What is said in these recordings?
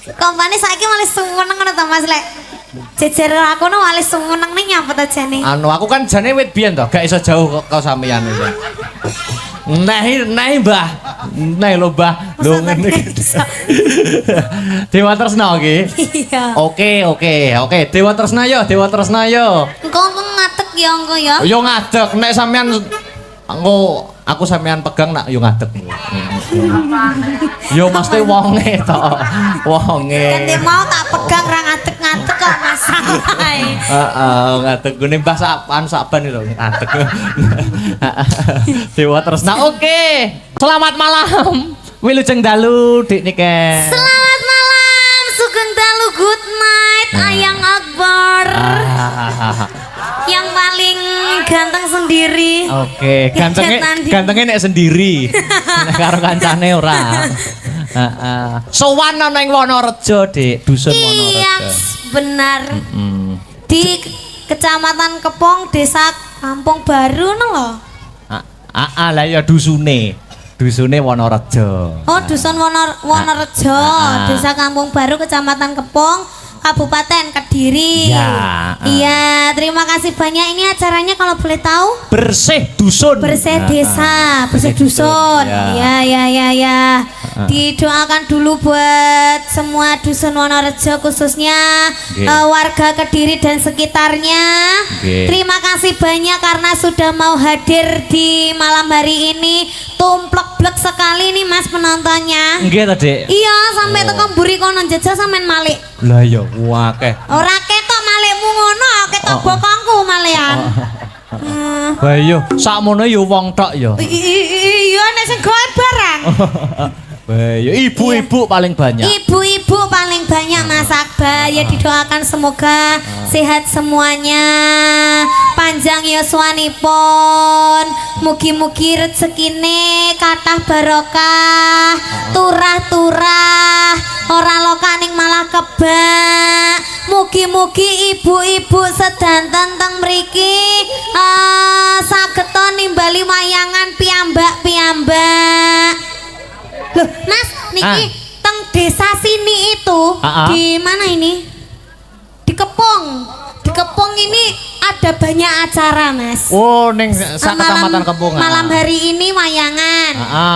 Kompane saiki malah sumeneng ngono to Mas lek. Jejer aku no malah sumeneng ning nyapa to jane. Anu aku kan jane wit biyen to, gak iso jauh kok sampeyan iki. Nah, Mbah. Nah lho, Mbah. Lho ngene iki. Dewa Tresna iki. Iya. Oke. Dewa Tresna yo. Engko ngatek ya engko ya. Yo ngadeg nek sampean engko aku sampean pegang nak yo ngadeg. Yo mesti wonge to. Wonge. Kan mau tak pegang ra ngadeg-ngadeg kok masalahe. Heeh, ngadeg gune Mbah saban lho ngadeg. Dewa Tresna. Oke. Selamat malam. Wilujeng dalu Dik Niken. Selamat malam, sugeng dalu good night Ayang Akbar. Yang paling ganteng sendiri. Oke, gantengnya nek sendiri. Nek karo kancane ora. Heeh. Sowan ana ing Wonorejo, Dik, dusun Wonorejo. Iya, benar. Di Kecamatan Kepong, Desa Kampung Baru no lho. Lah ya dusune. Dusune Wonorejo. Oh, dusun Wonorejo, Desa Kampung Baru, Kecamatan Kepong, Kabupaten Kediri. Ya. Iya, terima kasih banyak. Ini acaranya kalau boleh tahu? Bersih dusun. Bersih desa, bersih dusun. Ya. Didoakan dulu buat semua dusun Wonorejo, khususnya warga Kediri dan sekitarnya. Terima kasih banyak karena sudah mau hadir di malam hari ini. Tumplek-blek sekali nih Mas penontonnya. Nggih ta, Dik? Iya, sampai teko mburi kono jajal sampean malik. Lah ya akeh. Ora ketok malikmu ngono, ketok bokongku malian. Lah iya, sakmono ya wong tok ya. Iya nek sing goer barang. Ya ibu-ibu paling banyak. Ibu-ibu paling banyak Mas Akbar. Ya didoakan semoga sehat semuanya. Panjang yuswanipun. Mugi-mugi rezekine kathah barokah. Turah-turah. Ora lokaning malah kebak. Mugi-mugi ibu-ibu sedanten teng mriki sageta nimbali wayangan piyambak-piyambak. Loh, Mas, niki teng desa sini itu di mana ini? Di Kepong. Di Kepong ini ada banyak acara, Mas. Oh, ning sak kecamatan Kepong. Malam hari ini wayangan.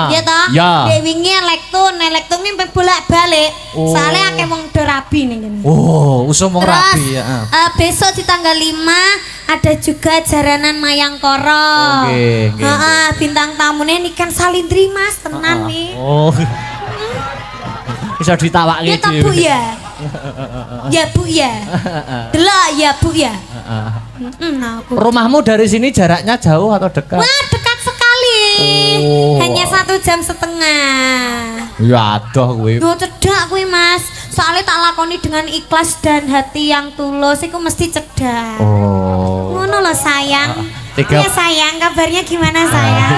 Ya toh? Dewingi elektun ini bolak-balik. Soalnya akeh wong do rabi ning kene. Oh, usum wong rabi ya. Besok di tanggal 5 ada juga jaranan Mayangkara. Bintang tamunya ini kan Salindri Mas, tenan nih. Oh. Bisa ditawake ya Bu ya. Ya Bu ya. Delok ya Bu ya. Rumahmu dari sini jaraknya jauh atau dekat? Wah, dekat sekali. Hanya 1,5 jam. Ya adoh kuwi. Yo cedak kuwi Mas. Soalnya tak lakoni dengan ikhlas dan hati yang tulus iku mesti cedak. Oh. Ngono lho sayang. Ya sayang, kabarnya gimana sayang?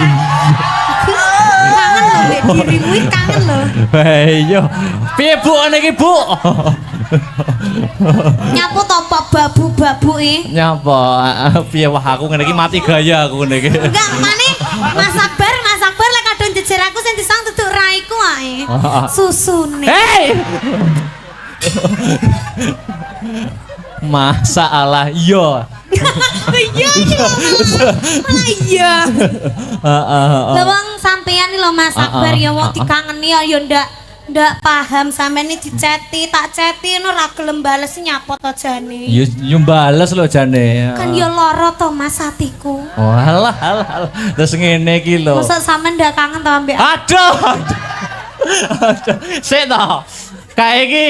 Kangen lho mbek dirimu, kangen lho. Iya. Piye Bu niki Bu? Nyapu topo babu-babu Nyapa? Piye wah aku ngene iki mati gaya aku ngene iki. Enggak, mane Mas Akbar lek kadon jejer aku sing disang duduk raiku ae. Susune. Hei. Masalah iya. Iya. Lawang sampeyan iki lho Mas Akbar ya wong dikangeni ya ndak paham sampeyan iki diceti tak ceti ngono ra gelem bales nyapa to jane. Ya bales lho jane. Kan ya lara to Mas atiku. Oh alah. Terus ngene iki lho. Mosok sampean ndak kangen to ambek Aduh. Sik to. Kayak iki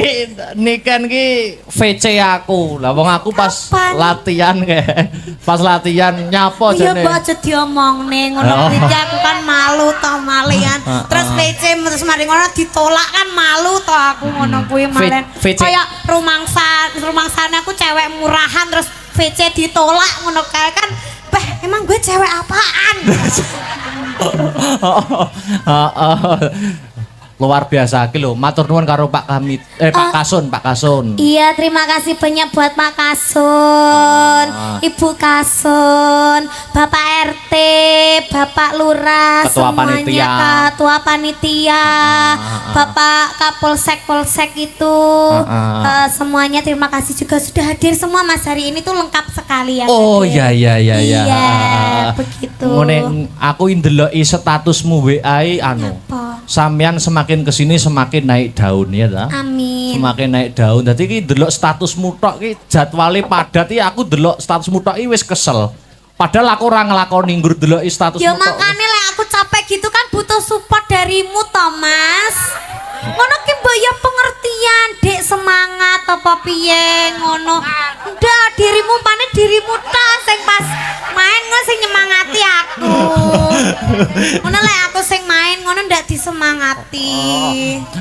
Niken ki VC aku. Lah wong aku pas latihan pas latihan nyapa jane. Ya mbok aja diomongne ngono iki aku kan malu to malian. Terus VC terus mari ngono ditolak kan malu to aku ngono kuwi malen. Kaya rumangsane aku cewek murahan terus VC ditolak ngono kae kan. Emang gue cewek apaan? luar biasa iki lho. Matur nuwun karo Pak Kamit Pak Kasun, Pak Kasun. Iya, terima kasih banyak buat Pak Kasun, Ibu Kasun, Bapak RT, Bapak Lurah, Ketua semuanya panitia. Ketua Panitia, Bapak Kapolsek Polsek itu, semuanya terima kasih juga sudah hadir semua Mas hari ini tuh lengkap sekali ya. Oh hadir. iya. Iya, begitu. Ngene aku ndeloki statusmu WA anu. Apa? Sampean semakin kesini semakin naik daun ya ta? Amin. Semakin naik daun. Dadi iki ndelok statusmu tok iki jadwale padat iki aku ndelok statusmu tok iki wis kesel. Padahal aku ora nglakoni nggur ndeloki statusmu Ya tok. makanya lek aku capek gitu kan butuh support darimu toh Mas. Ngono ki mbok ya pengertian, Dek semangat apa piye ngono. Ndak dirimu panen dirimu tok sing pas main ngono sing nyemangati aku. Ngono lek aku sing main ngono ndak disemangati.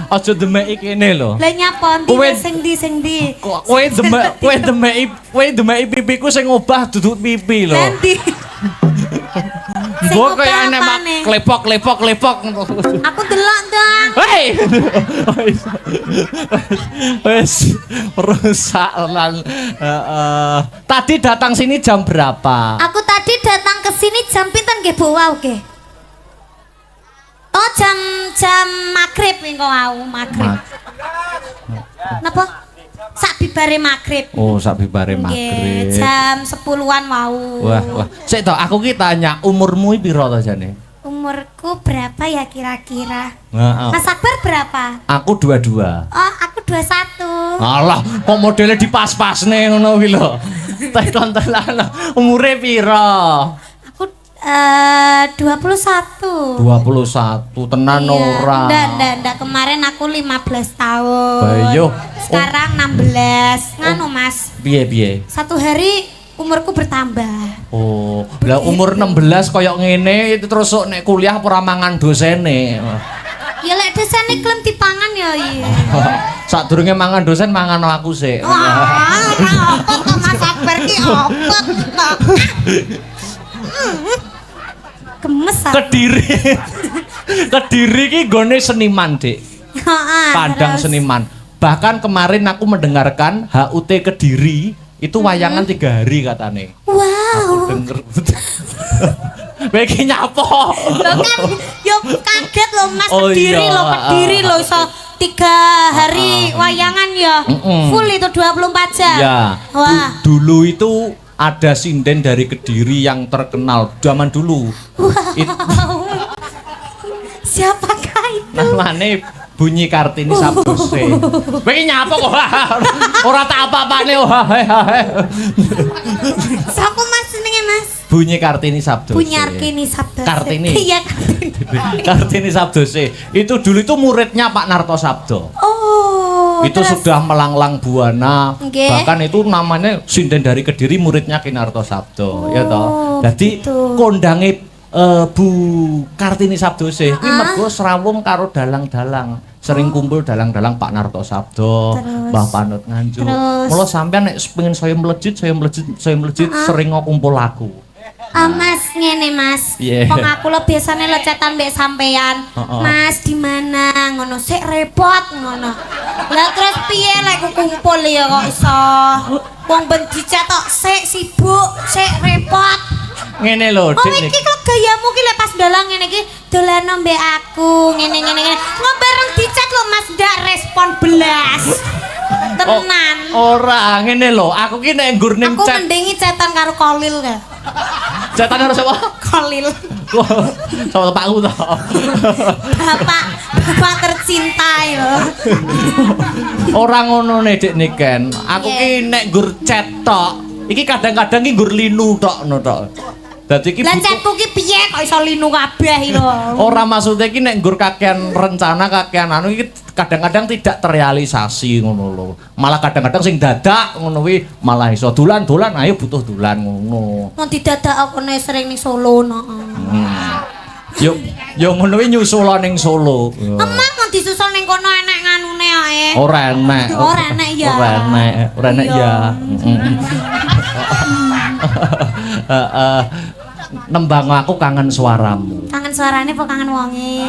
Aja demeki kene lho. Lah nyapa ndi Kowe- sing ndi? Kowe demeki pipiku sing obah duduk pipi lho. Nanti. Sing Mbok kaya obah enek mak apane? klepok. Aku delok dong. Hei. Wes rusak lang. Tadi datang sini jam berapa? Aku tadi datang ke sini jam pinten nggih Bu wau nggih? Oh jam maghrib engko wau maghrib. Napa? Sak bibare maghrib. Oh, sak bibare Nggih, maghrib. jam 10-an wau. Wah. Sik to, aku ki tanya umurmu piro to jane? Umurku berapa ya kira-kira? Heeh. Mas Akbar berapa? Aku 22. Oh, aku 21. Alah, kok modelnya dipas-pasne ngono kuwi lho. Tontonan umure piro? Aku 21. 21 tenan ora. Ndak kemarin aku 15 tahun. Bayo. Sekarang 16. Nganu Mas. Piye? Satu hari umurku bertambah. Oh, lah umur 16 koyo ngene itu terus sok nek kuliah ora mangan dosene. Ya lek desane klem dipangan ya iya. Sadurunge mangan dosen mangan aku sik. Wah, apa kok Mas Akbar ki apa kok? Gemes aku. Kediri ki gone seniman, Dik. Heeh. Padang terus. seniman. Bahkan kemarin aku mendengarkan HUT Kediri itu wayangan 3 hari katane. Wow. Denger. Bagi nyapo. Loh kan yo kaget loh Mas Oh Kediri iya. loh Kediri loh iso 3 hari wayangan ya. Full itu 24 jam. Ya. Wah. Dulu itu ada sinden dari Kediri yang terkenal zaman dulu. Wow. Siapakah itu? Namanya Bunyi Kartini Sabdose. Kowe nyapa kok? Ora tak apa-apane. Siapa Mas jenenge Mas? Bunyi Kartini Sabdose. Bunyi Arkini Sabdose. Kartini. Iya Kartini. Kartini Sabdose. Itu dulu itu muridnya Pak Narto Sabdo. Oh. Itu terus? sudah melanglang buana. Nggih. Bahkan itu namanya sinden dari Kediri muridnya Ki Narto Sabdo, ya toh. Jadi begitu. kondange Bu Kartini Sabdose kuwi mergo srawung karo dalang-dalang. Sering kumpul dalang-dalang Pak Narto Sabdo, Terus? Mbah Panut Nganjuk. Terus? Mula sampean nek pengen saya melejit sering ngumpul aku. Mas ngene Mas. Piye? Wong aku lo biasane lecetan mbek sampean. Heeh. Mas di mana ngono sik repot ngono. Lah terus piye lek ku kumpul ya kok iso. Wong ben dicetok sik sibuk, sik repot. Ngene lho, Oh Dik. iki kok gayamu ki lek pas dalang ngene iki dolan mbek aku ngene. Ngomong bareng dicet lo Mas ndak respon belas. Tenan. Ora, ngene lho, aku ki nek nggur ning Aku chat. mendingi cetan karo Kolil ka. Chatan karo sapa? Kolil. Sama bapakku to. Bapak tercinta ya. Ora ngono nek Dik Niken. Aku ki nek nggur chat tok, iki kadang-kadang ki nggur linu tok ngono tok. Dadi iki Lah butuh chatku ki piye kok iso linu kabeh iki lho. ora maksudnya ki nek nggur kakean rencana kakean anu iki kadang-kadang tidak terrealisasi ngono lho. Malah kadang-kadang sing dadak ngono kuwi malah iso dolan-dolan ayo butuh dolan ngono. Mau didadak aku nek sering ning Solo no. Yo ngono kuwi nyusul ning Solo. Emang mau disusul ning kono enek nganune ae. Ora enek. Ora enek ya. Ora enek Iya. ya. Nembang aku kangen suaramu. Kangen suarane apa kangen wonge?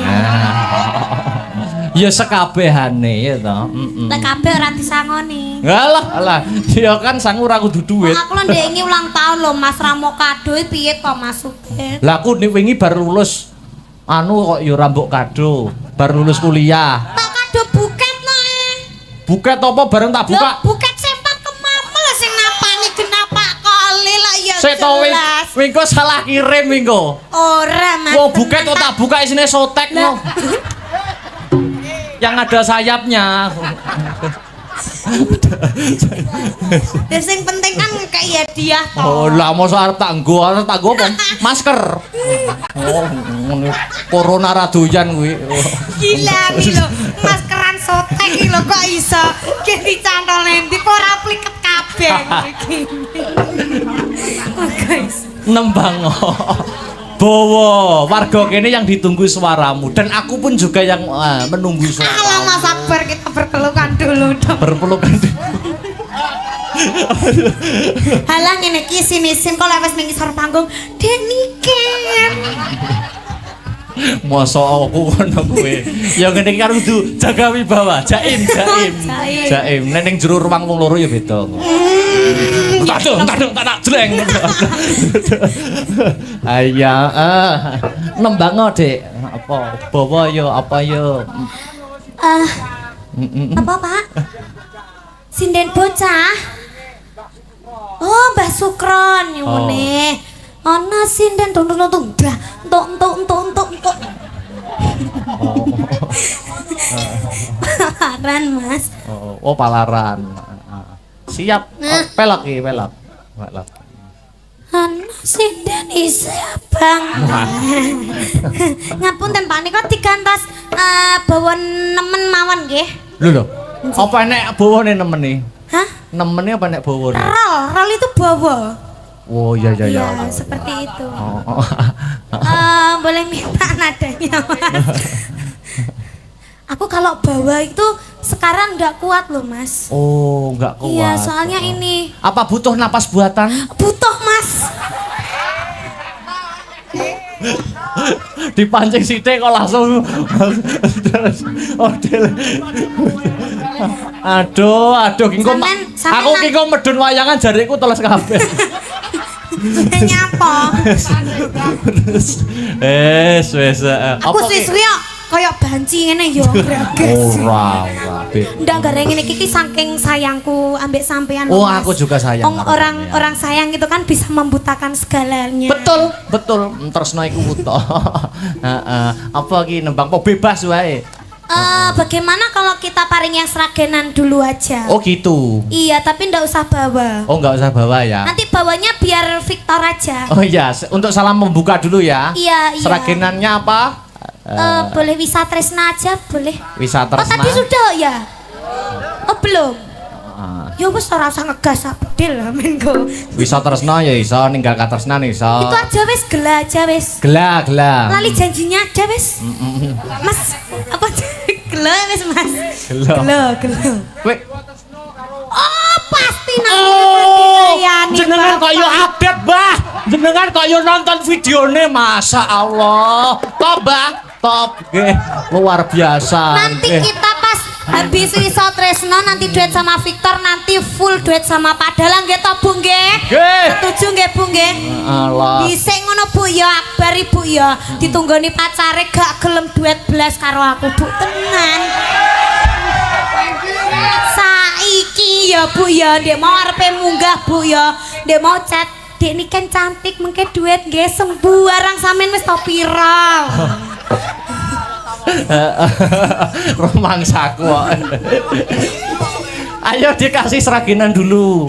Ya sekabehane ya to. Lek kabeh ora disangoni. Alah, ya kan sangu ora kudu duit. Aku lho ndek ulang tahun lho Mas Ramo kado piye to Mas Sugeng? Lah aku wingi baru lulus anu kok ya ora mbok kado. Baru lulus kuliah. Tak kado buket no. Buket apa bareng tak buka? Loh, buket sempat kemamel sing napani genapa kali lah ya. Sik to wingko salah kirim wingko. Ora Mas. Wah buket kok tak buka isine sotek no. Yang ada sayapnya. Ya sing penting kan kayak hadiah to. Oh lah mosok arep tak nggo apa? Masker. Oh ngene corona ra doyan kuwi. Gila iki lho, maskeran sotek iki lho kok iso ki dicantol endi ora pliket kabeh iki. Oh guys. Nembang. Bowo, warga kene yang ditunggu suaramu dan aku pun juga yang menunggu suaramu. Alah Mas Akbar kita berpelukan dulu dong. Berpelukan dulu. Halah ngene iki sinisin kok wis ning ngisor panggung deniken. Mosok aku ngono kuwi. Ya ngene iki karo kudu jaga wibawa, jaim. Nek ning jero ruang wong loro ya beda. Tak jleng. Aya, nembang Dik. Apa? Bawa yo, apa yo? Apa Pak? Sinden bocah. Oh, Mbah Sukron nyune. Ana sinden tung. Palaran Mas. Oh, palaran. Siap. Pelok iki, pelok. Ana sinden isi abang. Ngapunten Pak nika digantos bawa nemen mawon nggih. Lho. Apa enek bawane nemeni? Hah? Nemeni apa enek bawane? Rol itu bawa. Oh iya. Seperti itu. Oh. Boleh minta nadanya Mas. Aku kalau bawa itu sekarang nggak kuat loh Mas. Oh, nggak kuat. Iya, soalnya ini. Apa butuh napas buatan? Butuh Mas. Dipancing sithik kok langsung. Aduh, kingko. Aku kingko medun wayangan jariku teles kabeh. Nyapa? Wes. Aku siswi kayak banci ngene yo greges. Ora. Ndak gareng ngene iki saking sayangku ambek sampean. Oh, aku juga sayang. Orang sayang itu kan bisa membutakan segalanya. Betul. Tresno iku buta. Heeh. Apa iki nembang kok bebas wae. Bagaimana kalau kita paring yang seragenan dulu aja? Oh gitu. Iya, tapi ndak usah bawa. Oh nggak usah bawa ya. Nanti bawanya biar Victor aja. Oh iya, untuk salam membuka dulu ya. Iya. Seragenannya apa? Boleh Wisatresna aja, boleh. Wisatresna. Oh tadi sudah ya? Oh belum? Ya wis ora usah ngegas bedil men go. Wisatresna ya iso, ninggal katresnan iso. Itu aja wis gela aja wis. Gela. Lali janjinya aja wis. Mas, apa gela wis Mas? Gela. Wek. Oh, pasti Jenengan kok yo update, Mbah. Jenengan kok yo nonton videone, Masya Allah. Top, Mbah. Top nggih. Luar biasa. Nanti kita pas habis Wisatresna nanti duet sama Victor, nanti full duet sama Padahal nggih to Bu nggih? Nggih. Setuju nggih Bu nggih? Allah. Dhisik ngono Bu ya Akbar Ibu ya. Ditunggoni pacare gak gelem duet belas karo aku Bu tenan. Saiki ya Bu ya, ndek mau arepe munggah Bu ya. Ndek mau chat, "Dek ini kan cantik mengke duet nggih sembuh arang sampean wis to pira?" Romangsaku kok. Ayo dikasih seraginan dulu.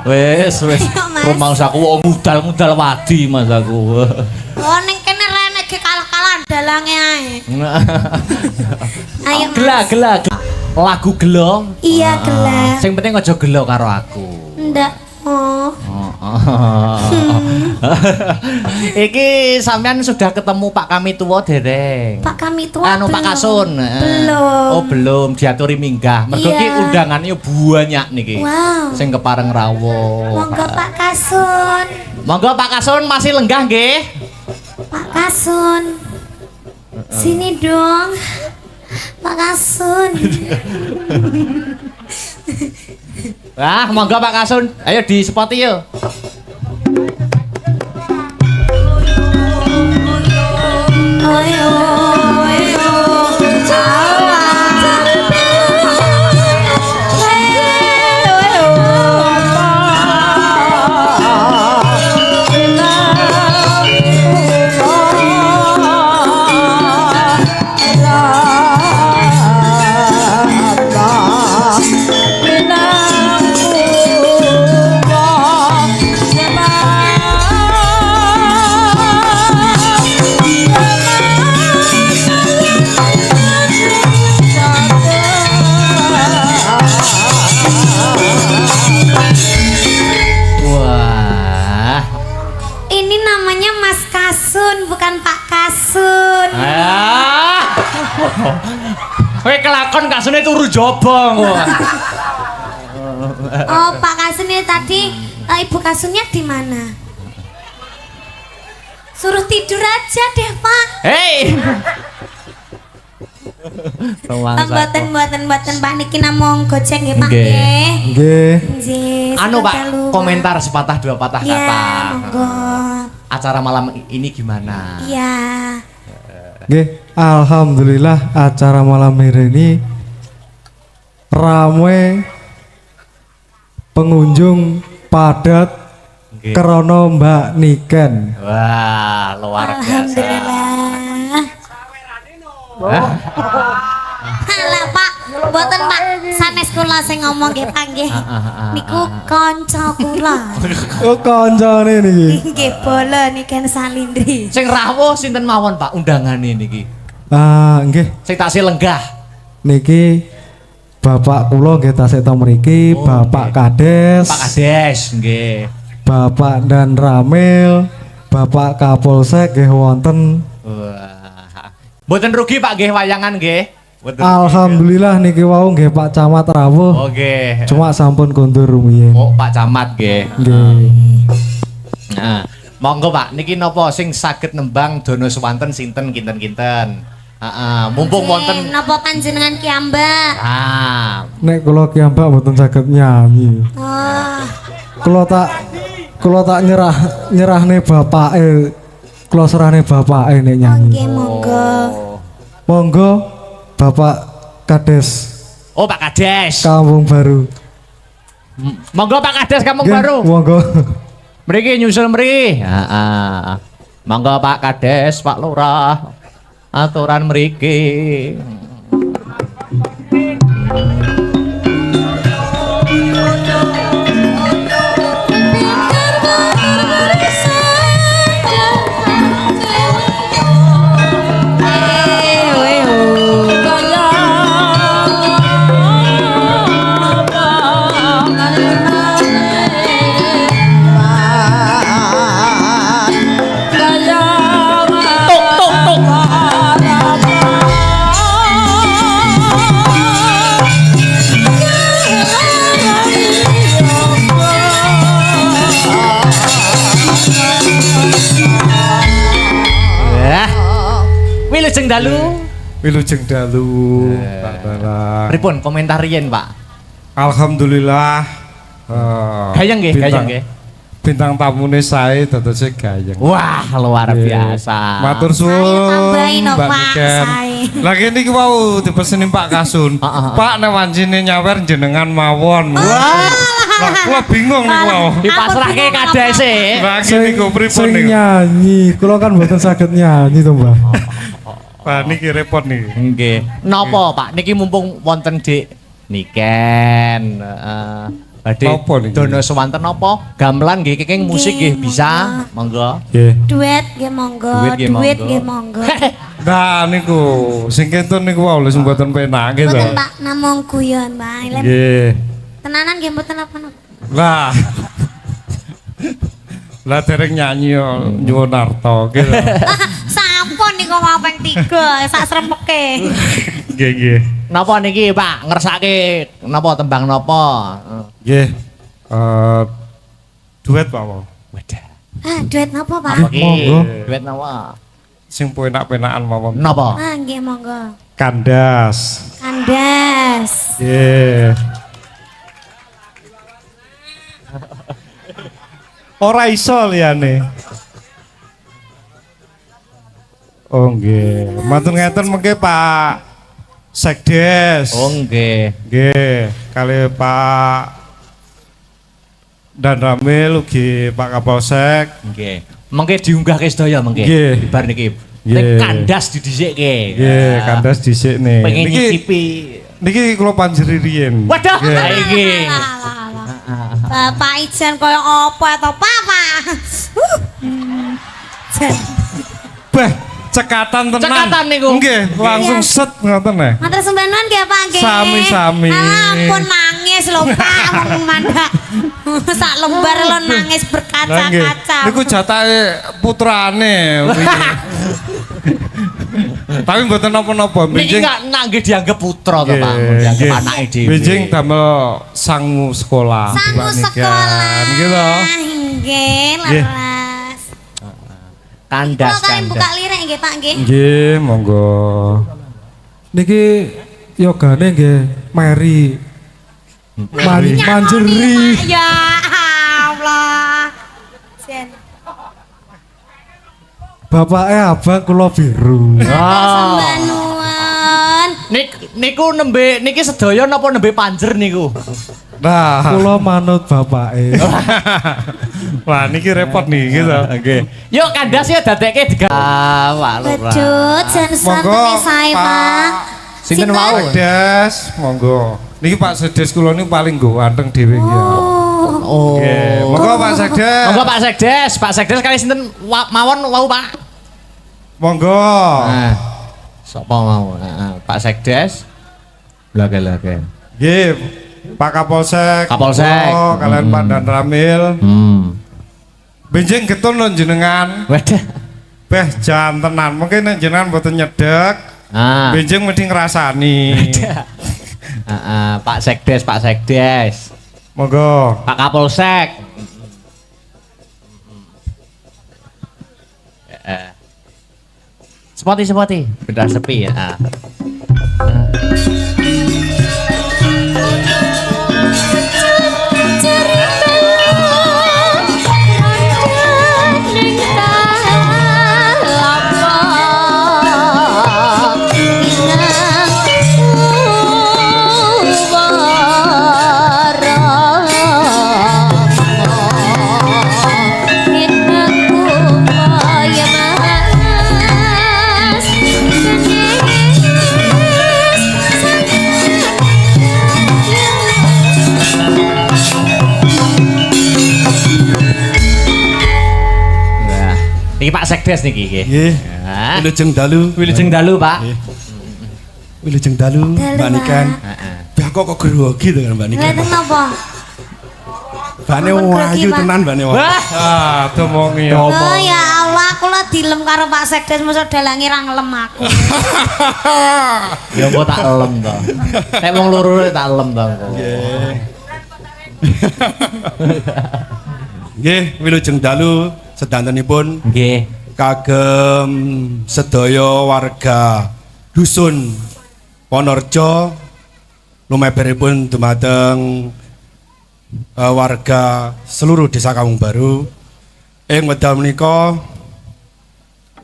Wes. Romangsaku kok ngudal wadi Mas aku. Oh ning kene rene ge kalah-kalah dalange ae. Ayo Mas. Gela. Lagu gelo. Iya gela. Sing penting aja gelo karo aku. Ndak. Oh. Iki sampean sudah ketemu Pak Kami Tuwa dereng? Pak Kami Tuwa Pak Kasun. Belum. Oh, belum diaturi minggah. Mergo iki undangannya banyak niki. Wow. Sing kepareng rawuh. Monggo Pak Kasun. Monggo Pak Kasun masih lenggah nggih? Pak Kasun. Sini dong. Pak Kasun. Wah, monggo Pak Kasun. Ayo di spoti yuk. Oyo, oyo, Jawa. Wah. Ini namanya Mas Kasun, bukan Pak Kasun. Kowe kelakon Kasune turu jaba kok. Oh, Pak Kasun ini tadi Ibu Kasunnya di mana? Suruh tidur aja deh, Pak. Hei. Mboten Pak niki namung gojek nggih, Pak Nggih. nggih. Nggih. Nggih. Anu Pak, sepeda luar. komentar sepatah dua patah Ya, kata. monggo. Acara malam ini gimana? Iya. Nggih, alhamdulillah acara malam hari ini ramai pengunjung padat Nggih. krono Mbak Niken. Wah, luar biasa. Alhamdulillah. Hah? Halah Pak, mboten Pak, sanes kula sing ngomong nggih Pak nggih. Niku kanca kula. Oh kancane niki. Nggih bola niken Salindri. Sing rawuh sinten mawon Pak undangane niki? Nggih, Sing taksih lenggah. niki Bapak kula nggih tasih ta mriki, Oh, Bapak nggih. Kades, Pak Kades nggih. Bapak dan Ramil, Bapak Kapolsek nggih wonten. Wah. Mboten rugi Pak nggih wayangan nggih. Mboten rugi. Alhamdulillah niki wau nggih Pak Camat rawuh. Oke. Cuma sampun kondur rumiyin. Oh, Pak Camat nggih. Nggih. Nah, monggo Pak, niki napa sing saged nembang Dono Swanten sinten kinten-kinten. Mumpung wonten Napa panjenengan ki Mbak? Nek kula ki mbak mboten saged nyanyi. Oh, Kula tak nyerahne bapake. Kula serahne bapake nek nyanyi. nggih monggo. Monggo Bapak Kades Oh, Pak Kades. Kampung Baru. Monggo Pak Kades Kampung Nggih, Baru. Monggo. Mriki nyusul mriki. Monggo Pak Kades, Pak Lurah. Aturan mriki. Wilujeng dalu. Wilujeng dalu. Pak Dara. Pripun komentar riyen, Pak? Alhamdulillah. Gayeng nggih, gayeng nggih. Bintang tamune sae dadose gayeng. Wah, luar biasa. Matur Saya suwun. tambahin no, Mbak Pak, Niken. saya. Lagi niki wau dipeseni Pak Kasun. Pak nek wancine nyawer jenengan mawon. Wah. Lah kula bingung niku wau. Dipasrahke kadese. Lagi niku pripun niku? nyanyi, kula kan mboten saged nyanyi to, Mbak. Pak niki repot niki. Nggih. Napa, Pak? Niki mumpung wonten Dik Niken, badhe Napa niki? Dono Swanten napa? Gamelan nggih kenging musik nggih bisa. Monggo. Nggih. Duet nggih monggo. Duet nggih Duet monggo. nggih monggo. Nah niku sing kentun niku wau lho sing mboten penak nggih to. Mboten Pak, namung guyon, Pak. Lem Nggih. tenanan nggih mboten apa-apa. Lah. Lah dereng nyanyi yo nyuwun arta gitu. Sampun niku mau ping 3 sak srempeke. Nggih nggih. Napa niki, Pak? Ngersake napa tembang napa? Nggih. Duet Pak. Wadah. Ah, duet napa, Pak? Oke. Monggo. Duet napa? sing penak-penakan mawon. Napa? Ah, nggih monggo. Kandas. Kandas. Nggih. Ora iso liyane. Oh nggih, matur ngeten mengke Pak Sekdes. Oh nggih. Nggih, kali Pak Dan Ramil ugi Pak Kapolsek. Nggih. Mengke diunggahke sedaya mengke. Nggih. Bar niki. Nggih. Nek kandas didhisikke. Nggih, kandas dhisik nih. Pengen nyicipi. Niki kula panjeri riyen. Waduh, Nggih. ha iki. Bapak ijen kaya apa to, Papa? Bah, cekatan tenan. Cekatan niku. Nggih, langsung set ngoten neh. Matur sembah nuwun nggih Pak nggih. Sami-sami. Ampun nangis lho Pak, wong mandak. Sak lembar lo nangis Lah nggih, berkaca-kaca. niku jatahe putrane. Tapi mboten napa-napa, Niki benjing. nak nggih dianggap putra to, Pak. Dianggap anake dhewe. Benjing damel sangu sekolah. Sangu Pak Niken. sekolah. Nggih to. Nggih, leres. Kandas Kula kali buka kandas. lirik nggih Pak nggih. Nggih, monggo. Niki yogane nggih Mary. Manjeri. Ya Allah. Jen. Bapaknya abang kula biru. Sembah nuwun. Niku nembe niki sedaya napa nembe panjer niku? Nah, Kula manut bapake. wah niki repot nih gitu. Nggih. Yuk kandas ya dadekke diga. Pak Lurah. Bedut jen Monggo, santen saya Pak. Sinten wau? Sedes, monggo. Niki Pak Sedes kula niku paling ganteng dhewe iki ya. Oh. Nggih, monggo Pak Sedes. Monggo Pak Sekdes. Pak Sekdes kali sinten mawon wau Pak? Monggo. Nah. Sapa mau? Pak Sekdes. Lage-lage. Nggih, Pak Kapolsek. Kapolsek. monggo, kalian Pak Dan Ramil. Benjing getun lho jenengan. Waduh. Beh jan tenan. Mungkin nek jenengan mboten nyedek. Ah. Benjing mesti ngrasani. Pak Sekdes, Pak Sekdes. Monggo. Pak Kapolsek. Sepoti, beda sepi ya. Niki Pak Sekdes niki nggih. Nggih. Ya. Wilujeng dalu. Wilujeng dalu, Pak. Wilujeng dalu, Dalu, Mbak Niken. Heeh. Bah kok grogi to kan Mbak Niken. Ngeten napa? Bane Ampun, grogi, wayu Pak. tenan bane. Wah, Ah, domongi ya. Oh ya Allah, aku lah dilem karo Pak Sekdes mesti dalangi ra ngelem aku. ya mbok tak elem to. Nek wong loro tak elem to. Nggih, wilujeng dalu sedantenipun Nggih. kagem sedaya warga dusun Wonorejo lumeberipun dumateng warga seluruh desa Kampung Baru ing wekdal menika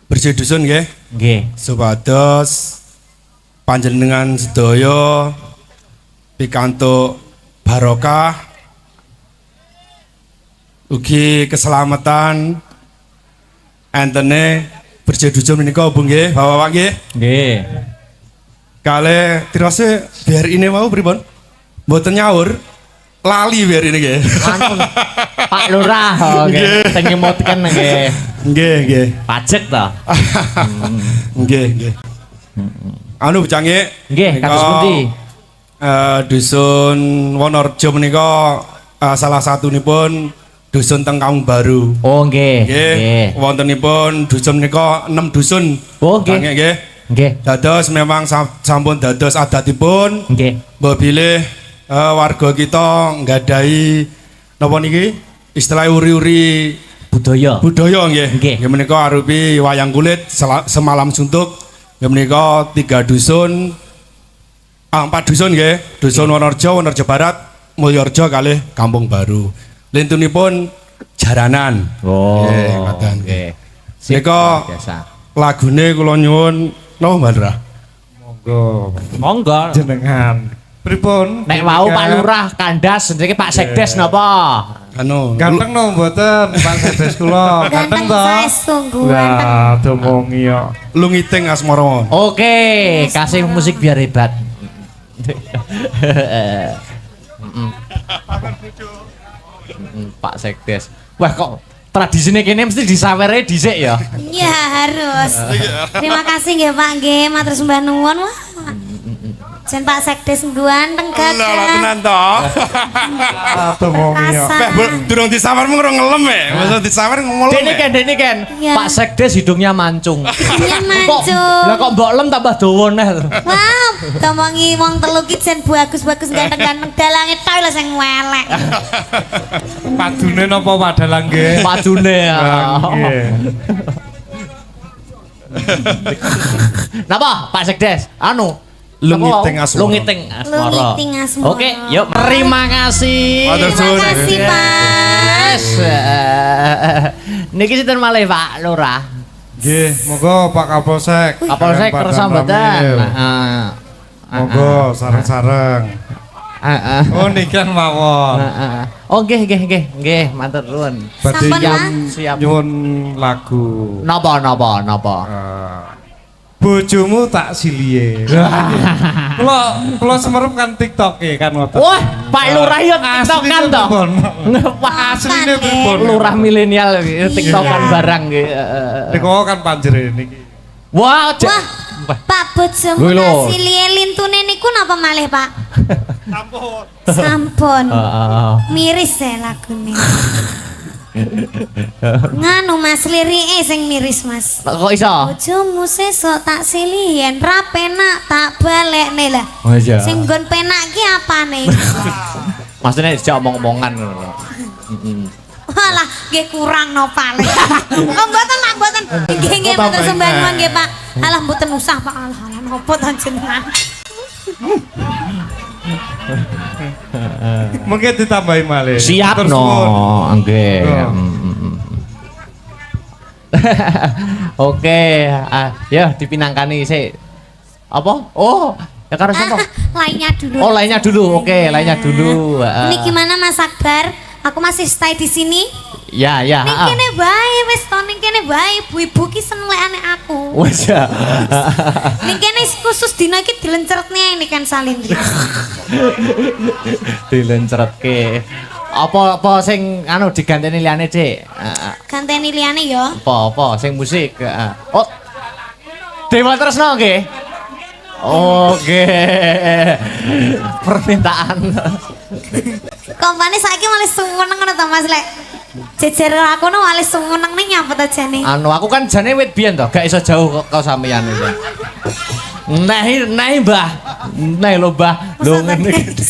bersih dusun nggih Nggih. supados panjenengan sedaya pikantuk barokah ugi keselamatan entene bersih dusun menika Bu nggih Bapak-bapak nggih Nggih. kale tirase biar ini mau pripun mboten nyaur lali biar ini nggih Anu, Pak Lurah, nggih. Sing nyemutken nggih. nggih nggih Pajak to. nggih nggih anu bocangge Nggih, kados pundi? Dusun Wonorejo menika salah satunipun dusun teng Kampung Baru. Oh nggih. Nggih, wontenipun dusun menika 6 dusun. Oh nggih. Nggih, nggih. Nggih. Dados memang sampun dados adatipun Nggih. mbok bilih warga kita nggadahi napa niki istilah uri-uri budaya. Budaya nggih. Nggih. Nggih menika arupi wayang kulit semalam suntuk. Nggih menika 3 dusun 4 dusun nggih. Dusun Wonorejo, Wonorejo Barat, Mulyorejo kalih Kampung Baru. Lintunipun jaranan. Oh. Nggih, ngoten. Nggih. Menika Biasa. lagune kula nyuwun napa Mbak Lurah? Monggo Monggo. jenengan. Pripun? Nek wau Pak Lurah kandas niki Pak Sekdes napa? Anu Ganteng no mboten Pak Sekdes kula. Ganteng to? saya sungguh Lah, domongi yo. Lungiting Asmara. Oke, kasih musik biar hebat. Pak Sekdes. Wah kok tradisine kene mesti disawere dhisik ya. Ya harus. Terima kasih nggih Pak nggih, matur sembah nuwun. Wah. Jen Pak Sekdes ganteng Lah tenan to. Domongi yo. Durung disawer mung ora ngelem e. Masa disawer ngomong. Dene Ken. Iya. Pak Sekdes hidungnya mancung. Iya Kok lah mancung. kok mbok lem tambah dawa neh. Wah, tomongi wong telu ki jen bagus-bagus ganteng-ganteng dalange tok lho sing welek. Padune napa padalang nggih? Padune ya. Nggih. Napa Pak Sekdes? Anu Lungiting Asmara. Lungiting Asmara. Lungiting Asmara. Oke, yuk terima kasih. Matur Terima suwun. kasih Pak. Yes. Niki sinten malih Pak Lurah? Nggih, monggo Pak Kapolsek. Kapolsek kersa mboten? Heeh. Monggo sareng-sareng. Heeh. Oh nikan mawon. Heeh. Oh nggih, matur nuwun. Badhe Sampun, nyam Mas. Siap. nyuwun lagu. Napa? Bojomu tak silie. Kula semerup kan TikTok kan ngoten. Wah, Pak Lurah yo TikTokan to. Wah, Asline Kan, pripun? Lurah milenial TikTokan barang nggih. Niku kan panjenengan niki. Wah, Wah, Pak bojomu Wih, lho. nasi lintune niku napa malih Pak? Sampun. Miris ya lagune. Nganu Mas lirike sing miris Mas. Kok iso? Bojomu sesuk tak silihen ra penak tak balekne lah. Oh iya. Sing nggon penak ki apane? Maksudnya dijak omong-omongan ngono. Walah, nggih kurang no paling. Oh mboten Pak, mboten. Nggih matur sembah nuwun nggih Pak. Alah mboten usah Pak. Alah napa to jenengan. Mungkin ditambahi malih. Siap Matur no, suwun. nggih. Oh. Oke, ya dipinangkani sik. Apa? Oh, ya karo sapa? Lainnya dulu. Oh, lainnya dulu. Oke, lainnya dulu. Ini gimana Mas Akbar? Aku masih stay di sini. Ya. Ning kene bae wis to ning kene bae ibu-ibu ki seneng lekane aku. Wes ya. Ning kene khusus dina iki dilencertne ini kan Salindri. Dilencretke. Apa sing anu diganteni liyane, Dik? Ganteni liyane ya. Apa sing musik? Oh. Dewa Tresna nggih. Oke. Permintaan. Kompane saiki malah sumeneng ngono to Mas lek. Jejer aku no malah sumeneng ning nyapa to jane. Anu aku kan jane wit biyen to, gak iso jauh kok sampeyan iki. Nah, Mbah. Nah lho, Mbah. Lho ngene iki.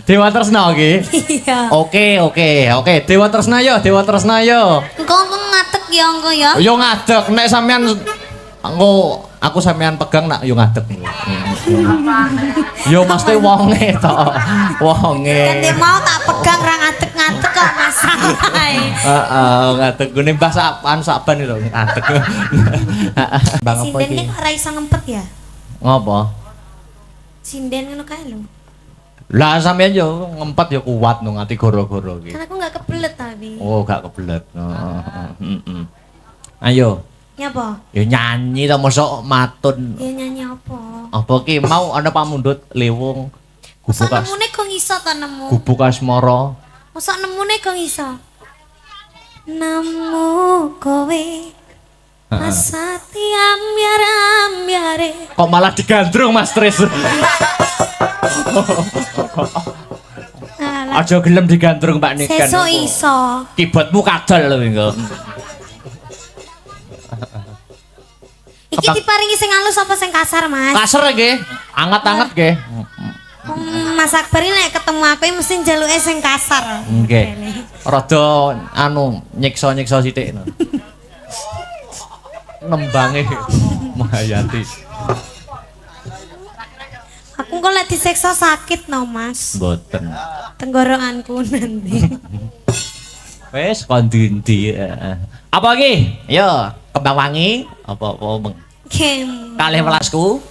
Dewa Tresna iki. Iya. Oke. Dewa Tresna yo. Engko ngatek ya engko ya. Yo ngadeg nek sampean engko aku sampean pegang nak yo ngadeg. Yo mesti wonge to. Wonge. Kan mau tak pegang ra ngadeg-ngadeg kok masalahe. Heeh, ngadeg gune Mbah Saban lho ngadeg. Bang apa Sinden iki? ki kok ra iso ngempet ya? Ngopo? Sinden ngono kae lho. Lah sampean yo ngempet yo kuat no ngati goro-goro iki. Kan aku enggak kebelet tapi. Oh, gak kebelet. Heeh. Ayo, Nyapa? yo nyanyi to mosok matun. Ya nyanyi apa? Apa ki mau ana pamundhut lewung Masa gubuk nemune kok iso ta nemu? gubuk asmara. Masa nemune kok iso? Nemu kowe asati ambyar-ambyare. Kok malah digandrung Mas Tris? Alah, Aja gelem digandrung Pak Niken. sesuk iso. Kibotmu kadal lho engko. Iki diparingi sing halus apa sing kasar, Mas? Kasar nggih, anget-anget nggih. Mas Akbar ini nek ketemu aku ini mesti njaluke sing kasar. Nggih. Rada anu nyiksa-nyiksa sithik. Nembange Mahayati. Aku kok lek disiksa sakit no, Mas. Mboten. Tenggorokanku nanti. Wes kon ndi. Apa iki? Yo, kembang wangi apa meng. Game. Kalih welasku.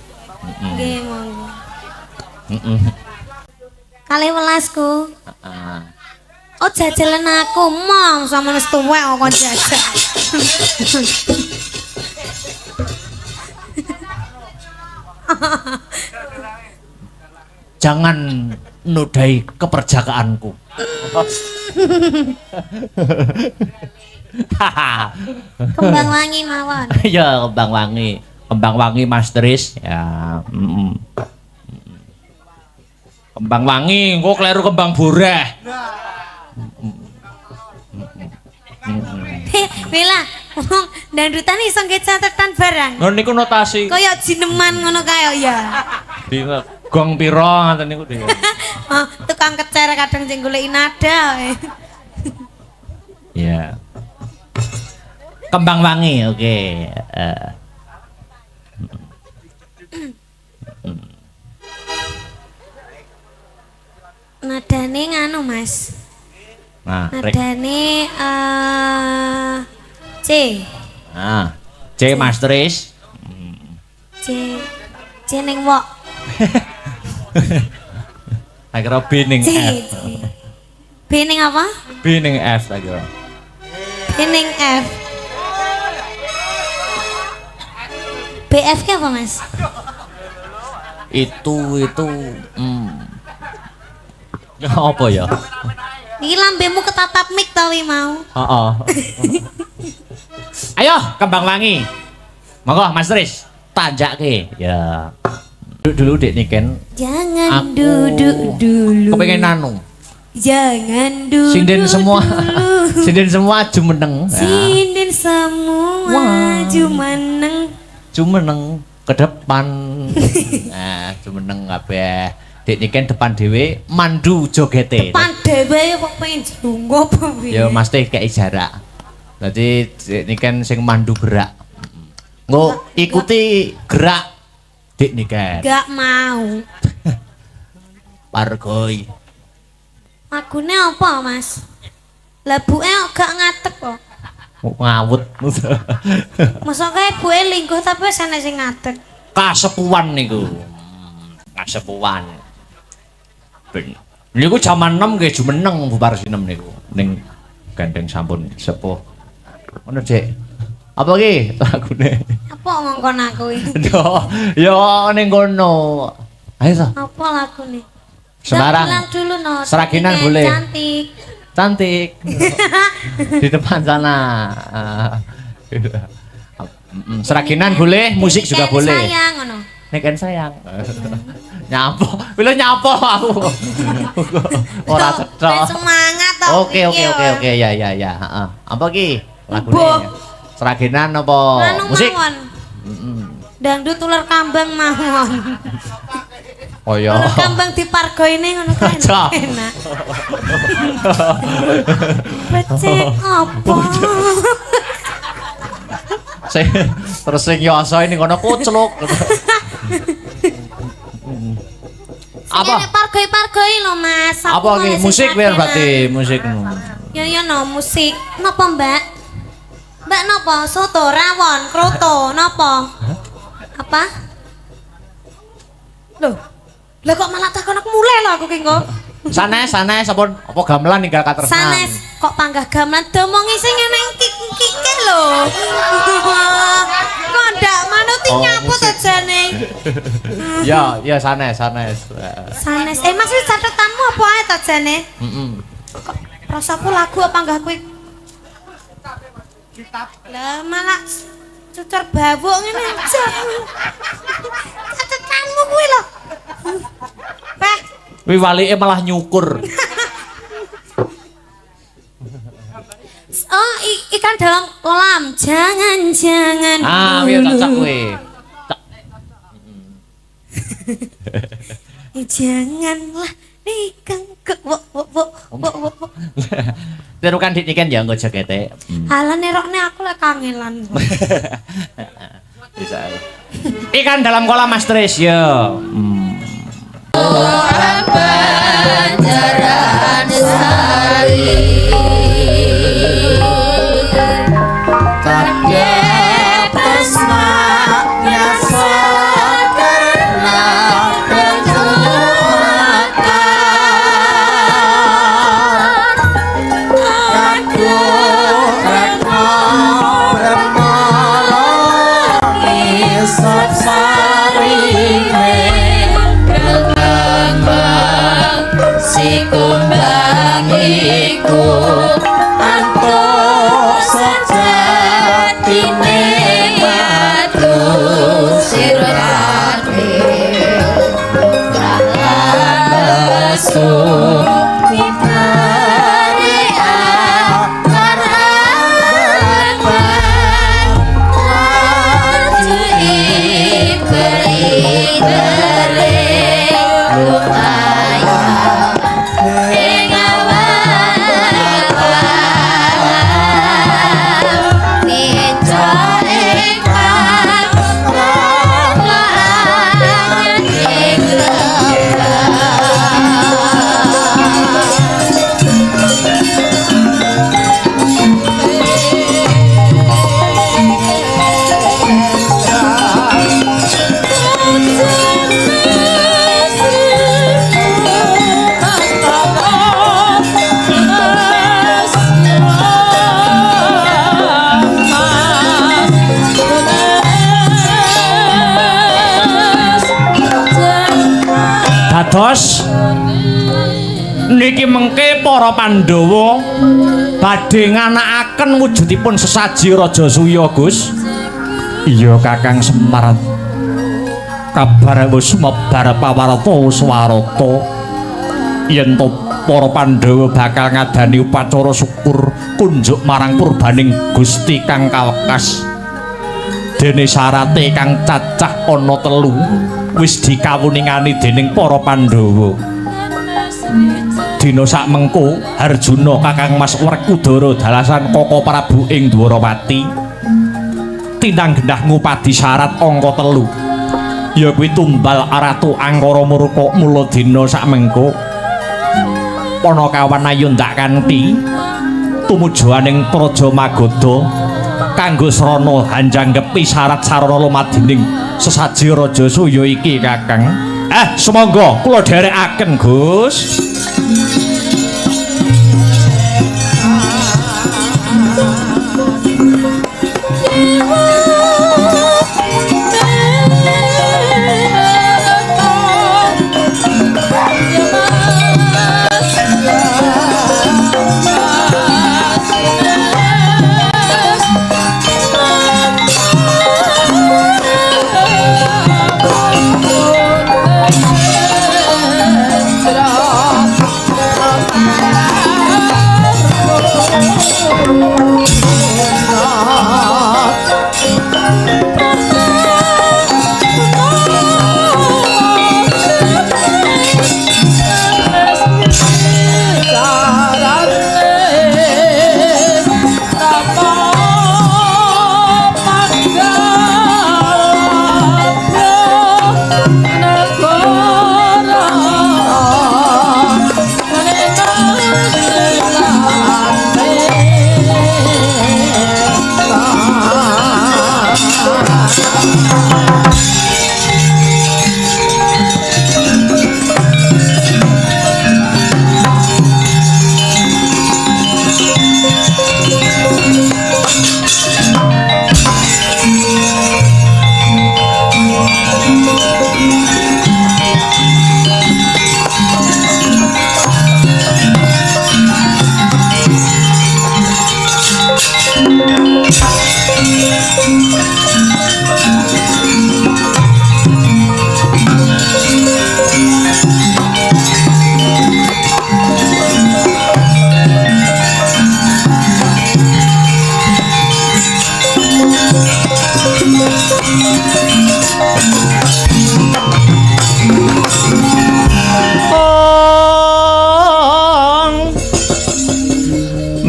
Nggih, monggo. Heeh. Kalih welasku. Heeh. Oh jajalan aku mong sama wis tuwek kok jajal. Jangan nodai keperjakaanku. Kembang wangi mawon. Ya kembang wangi. Kembang wangi Mas Tris. Ya. Kembang wangi, engko kleru kembang boreh. Bella, wong dandutan iso nggih catetan barang. Lho niku notasi. Kaya jineman ngono kae ya. Di gong pira ngoten niku dhewe. Oh, tukang kecer kadang sing goleki nada. Ya. Kembang wangi, oke. Nadane nganu, Mas. Nah, Nadane C. Nah, C Mas Tris. C ning wok. Tak kira B ning C. F. B ning apa? B ning F tak kira. B ning F. BF ke apa, Mas? Itu ya apa ya? Iki lambemu ketatap mik ta wi mau. Heeh. Ayo kembang wangi. Monggo Mas Tris, tanjake. Ya. Duduk dulu Dek Niken. Jangan Aku duduk dulu. Kepengen nanu. Jangan duduk. Sinden semua. dulu. Sinden semua jumeneng. Ya. Sinden semua Wah. jumeneng. Jumeneng ke depan. Nah, jumeneng kabeh. Dek Niken depan dhewe mandu jogete. Depan dhewe kok pengen jlungguh apa piye? Ya mesti kayak jarak. Dadi Dek Niken sing mandu gerak. Nggo ikuti gerak Dek Niken. Gak mau. Pargoi. Lagune apa, Mas? Labuke kok gak ngatek kok. Ngawut. Masa kae buke lingkuh tapi wis ana sing ngatek. Kasepuan niku. Kasepuan. Ben. Niku jaman 6 nggih jumeneng bubar sinem niku. Ning gandeng sampun sepuh. Ngono, Dik. Apa ki lagune? Apa ngongkon aku iki? Yo ning kono. Ayo to. Apa lagune? Semarang. Bilang dulu no. Seraginan Cantik, boleh. Cantik. Cantik. Di depan sana. Seraginan boleh, musik juga Ken boleh. Sayang ngono. Neken sayang. Nyapo. Bila nyapo aku. Ora Tuh, cetha. ben semangat to. Oke. Ya. Heeh. Apa ki? Lagune. Seraginan apa Anu musik? mawon. Dangdut ular kambang mawon. Oh ya. Ular kambang dipargoine ngono kan. Aja. Enak. Becek apa? Terus sing yoso ini kono kucluk. Apa? Ini pargoi-pargoi lho Mas. Aku Apa ki? malah sing Musik biar kagetan. berarti musik. Ya no musik. Napa Mbak? Mbak napa? Soto, rawon, kroto, napa? Apa? Loh. Lah kok malah takon aku mulai lho aku ki kok. Sanes sampun apa gamelan ninggal katresnan. Sanes kok panggah gamelan domongi sing eneng kike lho. Kok ndak manuti Oh, nyapu musik. to jane. Ya sanes. Sanes. Mas wis catetanmu apa ae to jane? Heeh. Kok rasaku lagu apa enggak kuwi? Lah malah cucur bawuk ngene aja. Catetanmu kuwi lho. Wah, Wi walike malah nyukur. oh ikan dalam kolam. Jangan Ah, dulu. piye cocok kuwi. Janganlah nikah ke wo. Terukan dikiken ya nggo jakete. Halah nerokne aku lek kangelan. Bisa. Ikan dalam kolam Mas Tris ya. Panjaran sari Kadek tresnanya sakarna kejumakan Kaduh retno bermoro isop sarine si kumbang iku antuk sejatine madu sirate rasu mitare akaraban waju ibere lumayan Dados niki mengke para Pandhawa badhe nganakaken wujudipun sesaji Raja Suya, Gus. Iya Kakang Semar. Kabar wis mebar pawarta swarata yen to para Pandhawa bakal ngadani upacara syukur kunjuk marang purbaning Gusti kang kawekas. Dene syarate kang cacah ana 3 wis dikawuningani dening para Pandhawa. Dina sak mengko Harjuna Kakang Mas Werkudara dalasan Kaka Prabu ing Dwarawati tinang gendah ngupadi syarat angka 3 ya kuwi tumbal Ratu Angkara Murka. Mula dina sak mengko Panakawan ayo ndak kanthi tumujuaning Praja Magoda kanggo srana hanjanggepi syarat sarana lumadining sesaji Raja Suya iki Kakang. Semangga kula dherekaken, Gus.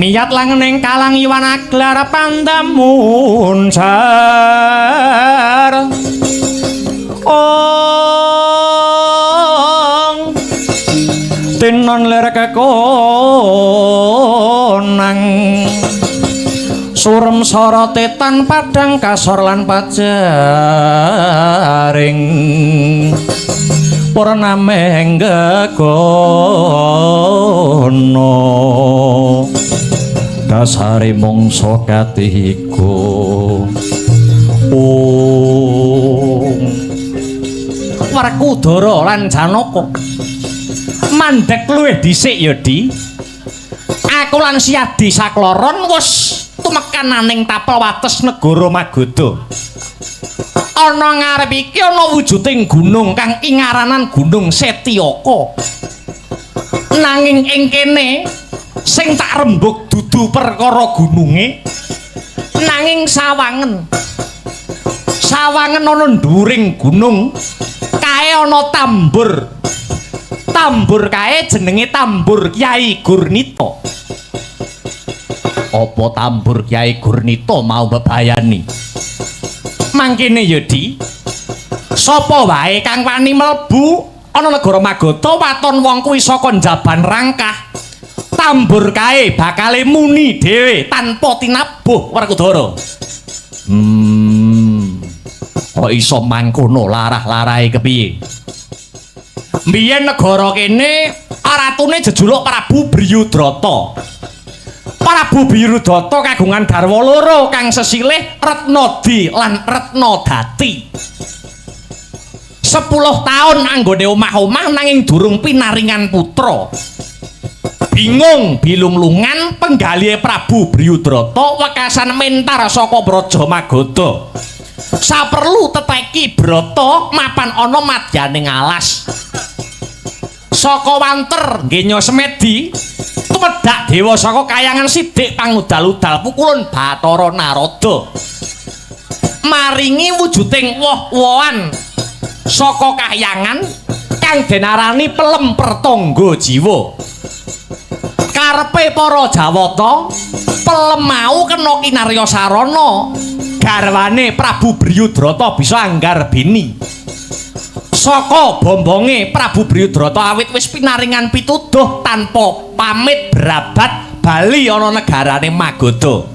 Miyat langening kalang iwan aglar pandamun jar ong tinon ler kekonang surem sorote tan padang kasor lan pajaring purname gegono dasare mangsa katiga Werkudara lan Janaka mandhek luwih dhisik ya Di aku lan Siadi sakloron wis tumekananing tapel wates negara Magoda ana ngarep iki ana wujuding gunung kang ingaranan Gunung Setyaka nanging ing kene sing tak rembug dudu perkara gununge nanging sawangen ana dhuwuring gunung kae ana tambur kae jenenge tambur Kyai Gurnita apa tambur Kyai Gurnita mau bebayani mangkene ya Di sapa wae kang wani mlebu ana negara Magoda waton wong kuwi saka njaban rangkah tambur kae bakale muni dhewe tanpa tinabuh Werkudara kok iso mangkono larah-larahe kepiye mbiyen negara kene ratune jejuluk Prabu Bryudrata Prabu Bryudrata kagungan garwa loro kang sesilih Retnadi lan Retnadati 10 taun anggone omah-omah nanging durung pinaringan putra bingung bilung-lungan penggalihe Prabu Bryudrata wekasan mentar saka Praja Magoda saperlu teteki Brata mapan ana madyaning alas saka wanter nggenya Semedi tumedhak dewa saka kayangan Sidik pangudal-udal pukulun Bathara Narada maringi wujuding woh-wohan saka kahyangan kang denarani pelem pertangga jiwa karepe para Jawata pelem mau kena kinarya sarana garwane Prabu Bryudrata bisa anggarbini saka bombonge Prabu Bryudrata awit wis pinaringan pituduh tanpa pamit berabat bali ana negarane Magoda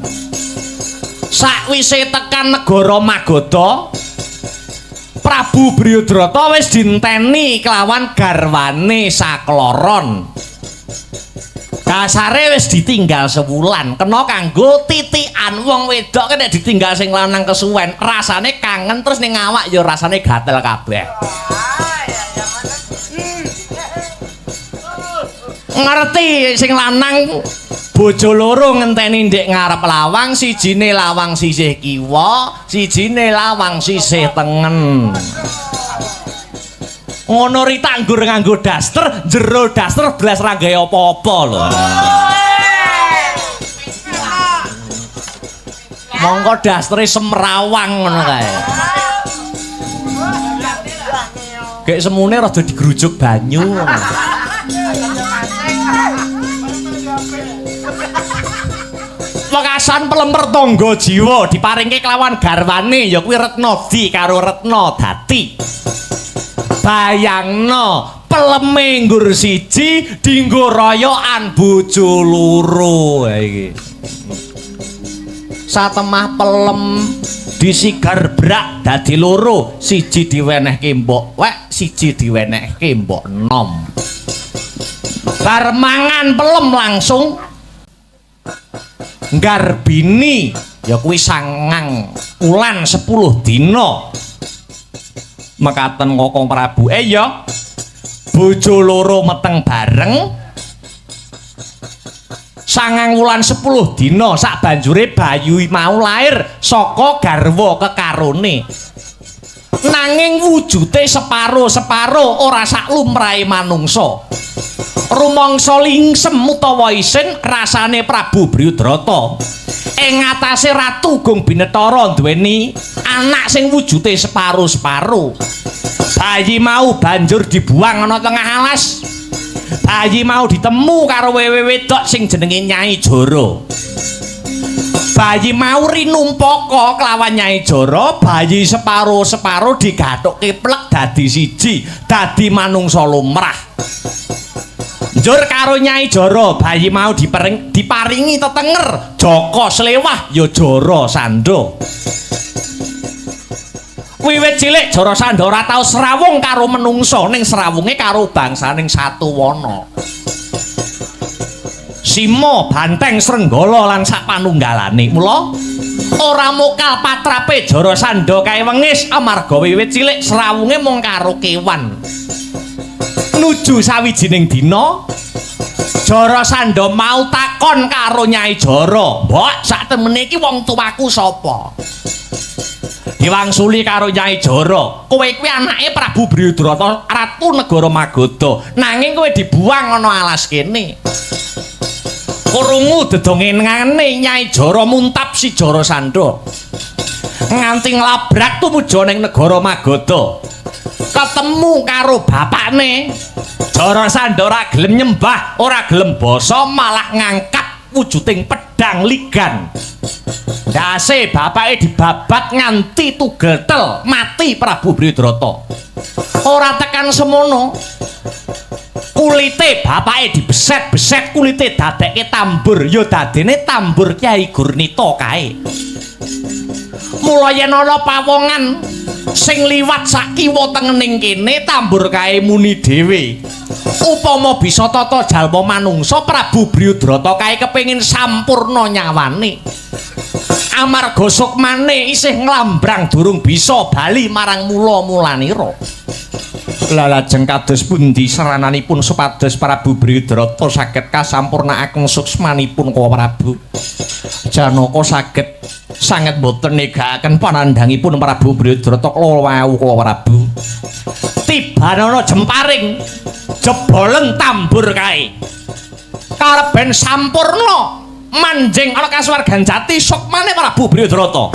sakwise tekan negara Magoda Prabu Bryudrata wis dinteni kelawan garwane sakloron kasare wis ditinggal sewulan kena kanggo titikan wong wedok nek ditinggal sing lanang kesuwen rasane kangen terus ning awak ya rasane gatel kabeh ngerti sing lanang bojo loro ngenteni ndek ngarep lawang sijine lawang sisih kiwa sijine lawang sisih tengen ngono rita anggur nganggo daster jero daster blas ra gawe apa-apa lho monggo dastere semrawang ngono kae gek semune rada digrujuk banyu wekasan pelemper tangga jiwa diparingke kelawan garwane ya kuwi Retnadi karo Retnadati bayangno peleme nggur siji dinggo royokan bojo loro iki satemah pelem disigar brak dadi loro siji diwenehke mbok wek siji diwenehke mbok nom bar mangan pelem langsung nggarbini ya kuwi 9 wulan 10 dina mekaten Kakang Prabu ya bojo loro meteng bareng 9 wulan 10 dina sak banjure bayu mau lair saka garwa kekarone nanging wujute separo-separo ora sak lumrahe manungsa rumangsa lingsem utawa isin rasane Prabu Bryudrata ing ngatasé Ratu Gung Binetara duweni anak sing wujute separo-separo bayi mau banjur dibuang ana tengah alas bayi mau ditemu karo wewe wedok sing jenenge Nyai Joro. Bayi mau rinumpaka kelawan Nyai Joro, bayi separo-separo digathukke plek dadi siji, dadi manungsa lumrah. Njur karo Nyai Joro, bayi mau diparingi tetenger, Joko Slewah ya Joro Sando. Wiwit cilik Joro Sando ora tau srawung karo menungsa, ning srawunge karo bangsaning Satuwana. Simo, Banteng, Srenggala lan sapanunggalane. Mula ora mokal patrape Joro Sando kae wengis amarga wiwit cilik srawunge mung karo kewan. Nuju sawijining dina Joro Sando mau takon karo Nyai Joro, "Mbok, sak temene iki wong tuaku sapa?" Diwangsuli karo Nyai Joro, "Kowe kuwi anake Prabu Bryudrata, Ratu Negara Magoda, nanging kowe dibuang ana alas kene." Krungu dedongenane Nyai Joro muntap si Joro Sando. Nganti nglabrak tumuju ning negara Magoda. Ketemu karo bapakne. Joro Sando ora gelem nyembah, ora gelem basa, malah ngangkat wujuding pedang ligan. Ndase bapake dibabat nganti tugel-tel, mati Prabu Bryudrata. Ora tekan semono. Kulite bapake dibeset-beset, kulite dadekke tambur, ya dadene tambur Kyai Gurnita kae. Mula yen ana pawongan sing liwat sak kiwa tengening kene, tambur kae muni dhewe. Upama bisa tata jalma manungsa, Prabu Bryudrata kae kepengin sampurna nyawane. Amarga sukmane isih nglambrang durung bisa bali marang mula-mulanira. Lajeng kados pundi sarananipun supados Prabu Bryudrata saged kasampurnakaken suksmanipun Ka Prabu? Janaka saged sanget boten negakaken panandhangipun Prabu Bryudrata klawau Ka Prabu. Tibanana jemparing jeboleng tambur kae. Kareben sampurna manjing ana kasuwargan jati sukmane Prabu Bryudrata.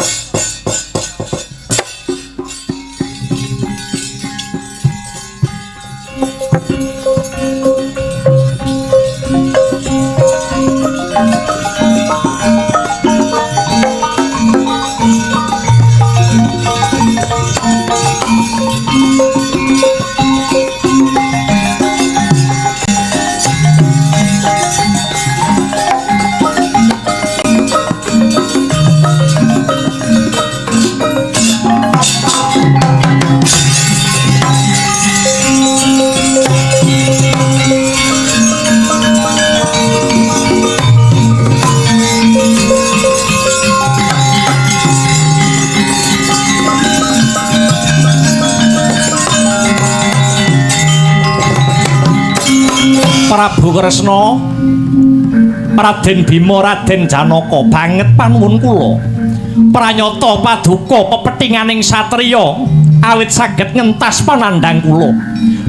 Prabu Kresna, Raden Bima, Raden Janaka, banget panuwun kula. Pranyata paduka pepethinganing satriya awit saged ngentas panandhang kula.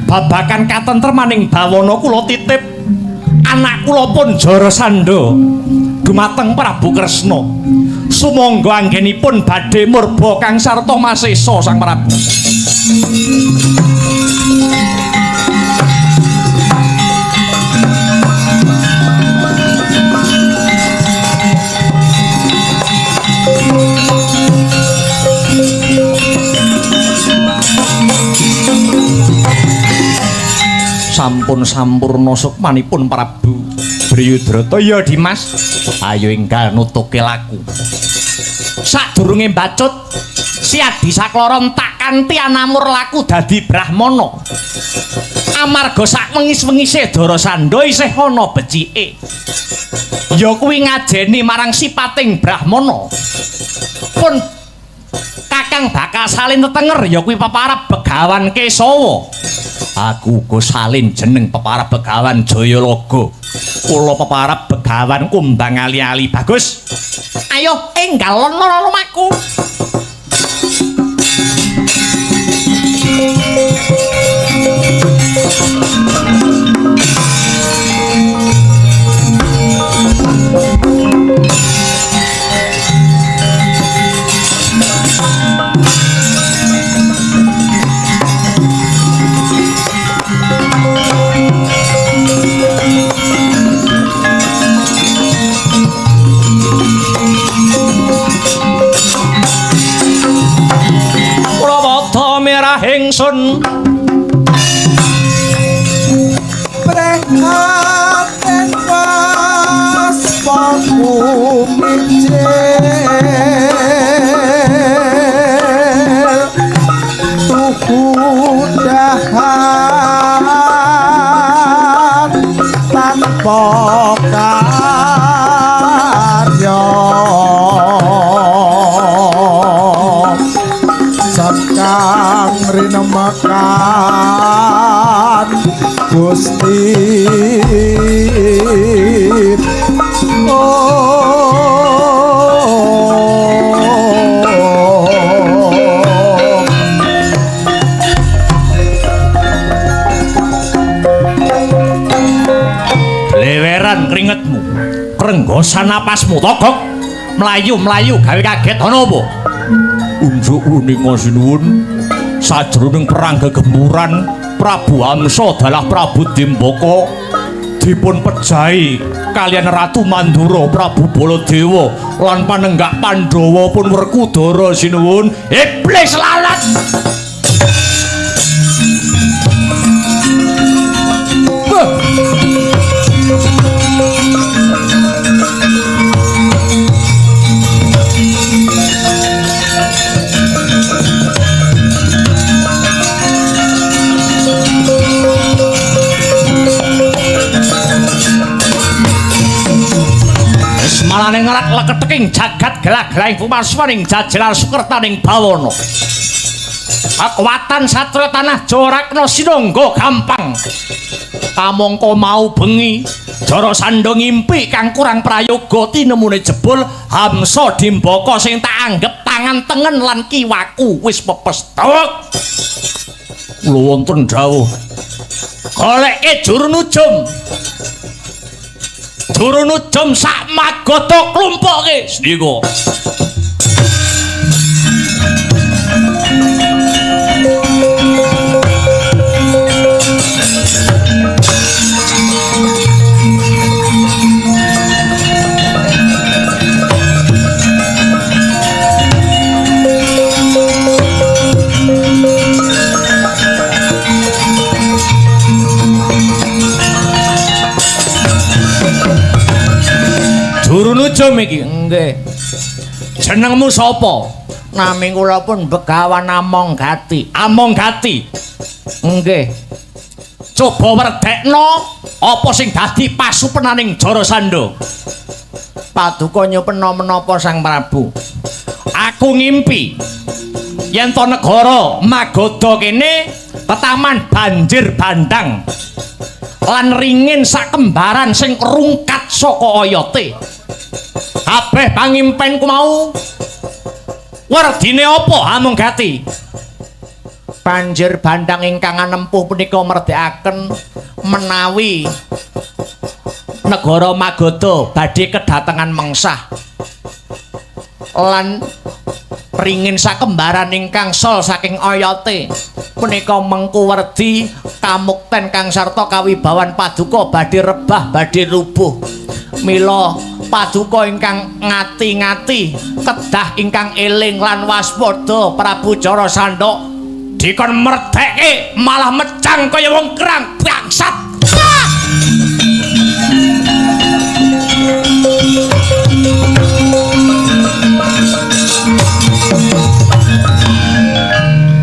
Babagan katentremaning bawana kula titip anak kula pun Jara Sanda dumateng Prabu Kresna. Sumangga anggenipun badhe murba kang sarta masesa Sang Prabu. Sampun sampurna sukmanipun Prabu Bryudrata. Ya Dimas, ayo enggal nutuke laku. Sadurunge mbacut si Adi Saklara entak kanthi anamur laku dadi Brahmana. Amarga sak wengis-wengise Dara Sanda isih ana becike. Ya kuwi ngajeni marang sipating Brahmana. Pun Kakang bakal salin tetenger ya kuwi peparab Begawan Kesawa. Aku uga salin jeneng peparab Begawan Jayalaga. Kula peparab Begawan Kumbang Ali-ali. Bagus. Ayo enggal ana lumaku. ingsun. Prihatin was paku micil tuku dahan tanpa karya sakang rinemakan Gusti Leweran keringetmu, krenggosan napasmu, togok melayu gawe kaget ana apa? Unjuk uning sinuwun sajroning perang gegemburan Prabu Amsa dalah Prabu Dimbaka dipun pejahi kalian Ratu Mandura Prabu Baladewa lan panenggak Pandhawa pun Werkudara sinuwun. Iblis lalat. Malane ngelak leketeking jagat gelag-gelahing pumaswaning jajaran sukertaning bawana. Kekuatan satria tanah Jawarakna sinangga gampang. Kamangka mau bengi Jara Sandha ngimpi kang kurang prayoga tinemune jebul Hamsa Dimbaka sing tak anggep tangan tengen lan kiwaku wis pepes dawuh. Kula wonten dawuh. Goleke juru nujum. Juru nujum sak magata klumpuke sendika. Juru nujum iki nggih. Jenengmu sapa? Nami kula pun Begawan Amonggati. Amonggati. Nggih. Coba werdekno apa sing dadi pasupenaning Jara Sandha. Paduka nyupena menapa Sang Prabu? Aku ngimpi yen to negara Magadha kene tetaman banjir bandang lan ringin sakembaran sing rungkat saka oyote. Kabeh pangimpenku mau werdine apa Amonggati? Banjir bandang ingkang anempuh punika merdekaken menawi negara Magadha badhe kedatengan mengsah lan ringin sakembaran ingkang sol saking oyote punika mengku werdi kamukten kang sarta kawibawan paduka badhe rebah badhe rubuh. Mila paduka ingkang ngati-ngati kedah ingkang eling lan waspada Prabu Jara Sandha dikon merdeke malah mecang kaya wong kerang bangsat.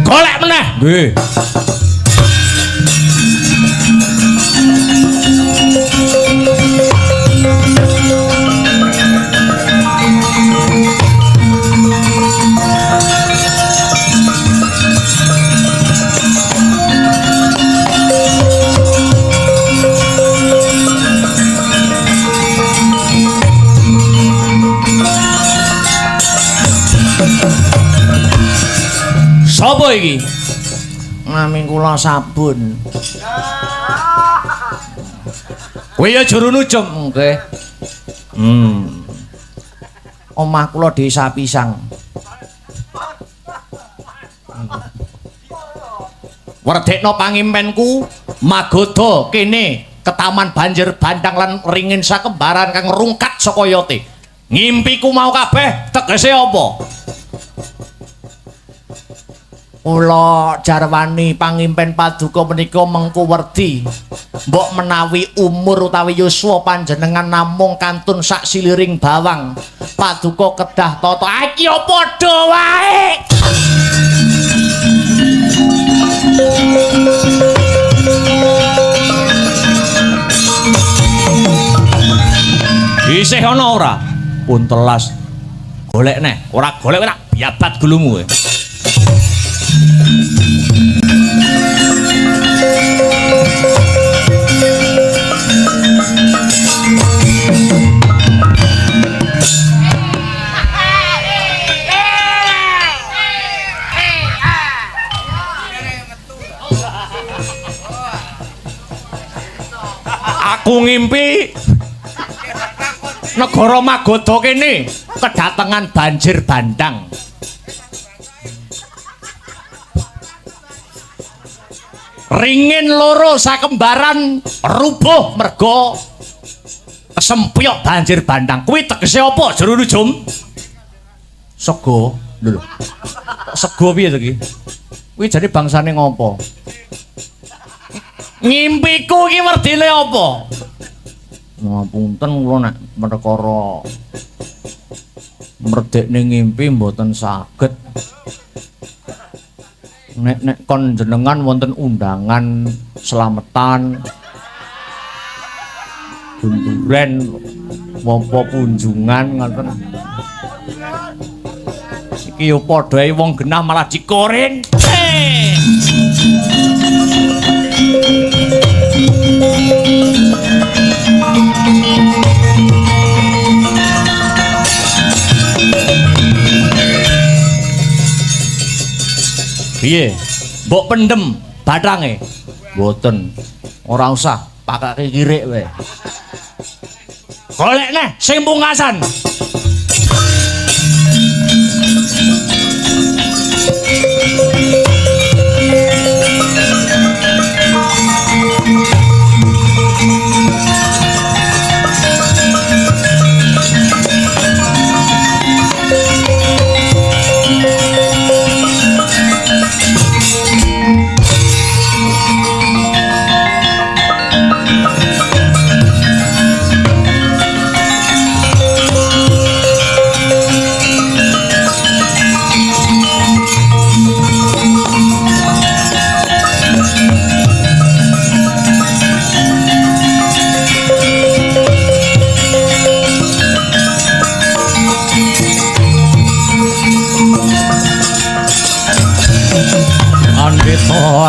Golek meneh. Nggih. Sapa iki? Nami kula Sabun. Kowe ya juru nujum nggih. Omah kula Desa Pisang. Werdekno pangimpenku Magadha kene ketaman banjir bandang lan ringin sakembaran kang rungkat saka yote. Ngimpiku mau kabeh tegese apa? Kula jarwani pangimpen paduka menika mengku werdi. Mbok menawi umur utawi yuswa panjenengan namung kantun sak siliring bawang, paduka kedah tata iki ya padha wae. Isih ana ora? Pun telas. Golek neh, ora golek ora biabat gulumu kowe. Aku ngimpi negara Magoda kene kedatengan banjir bandang. Ringin loro sakembaran rubuh merga kesempyok banjir bandang. Kuwi tegese apa jero nujum? Sego. Lho. Sego piye to iki? Kuwi jane bangsane ngopo? Ngimpiku iki werdine apa? Ngapunten kula nek perkara merdekne ngimpi mboten saged. Nek kon jenengan wonten undangan slametan bunduren apa kunjungan ngoten. Iki yo padha wong genah malah dikoren. Piye? Mbok pendem bathange? Mboten. Ora usah, pakake kirik wae. Golek neh sing pungkasan.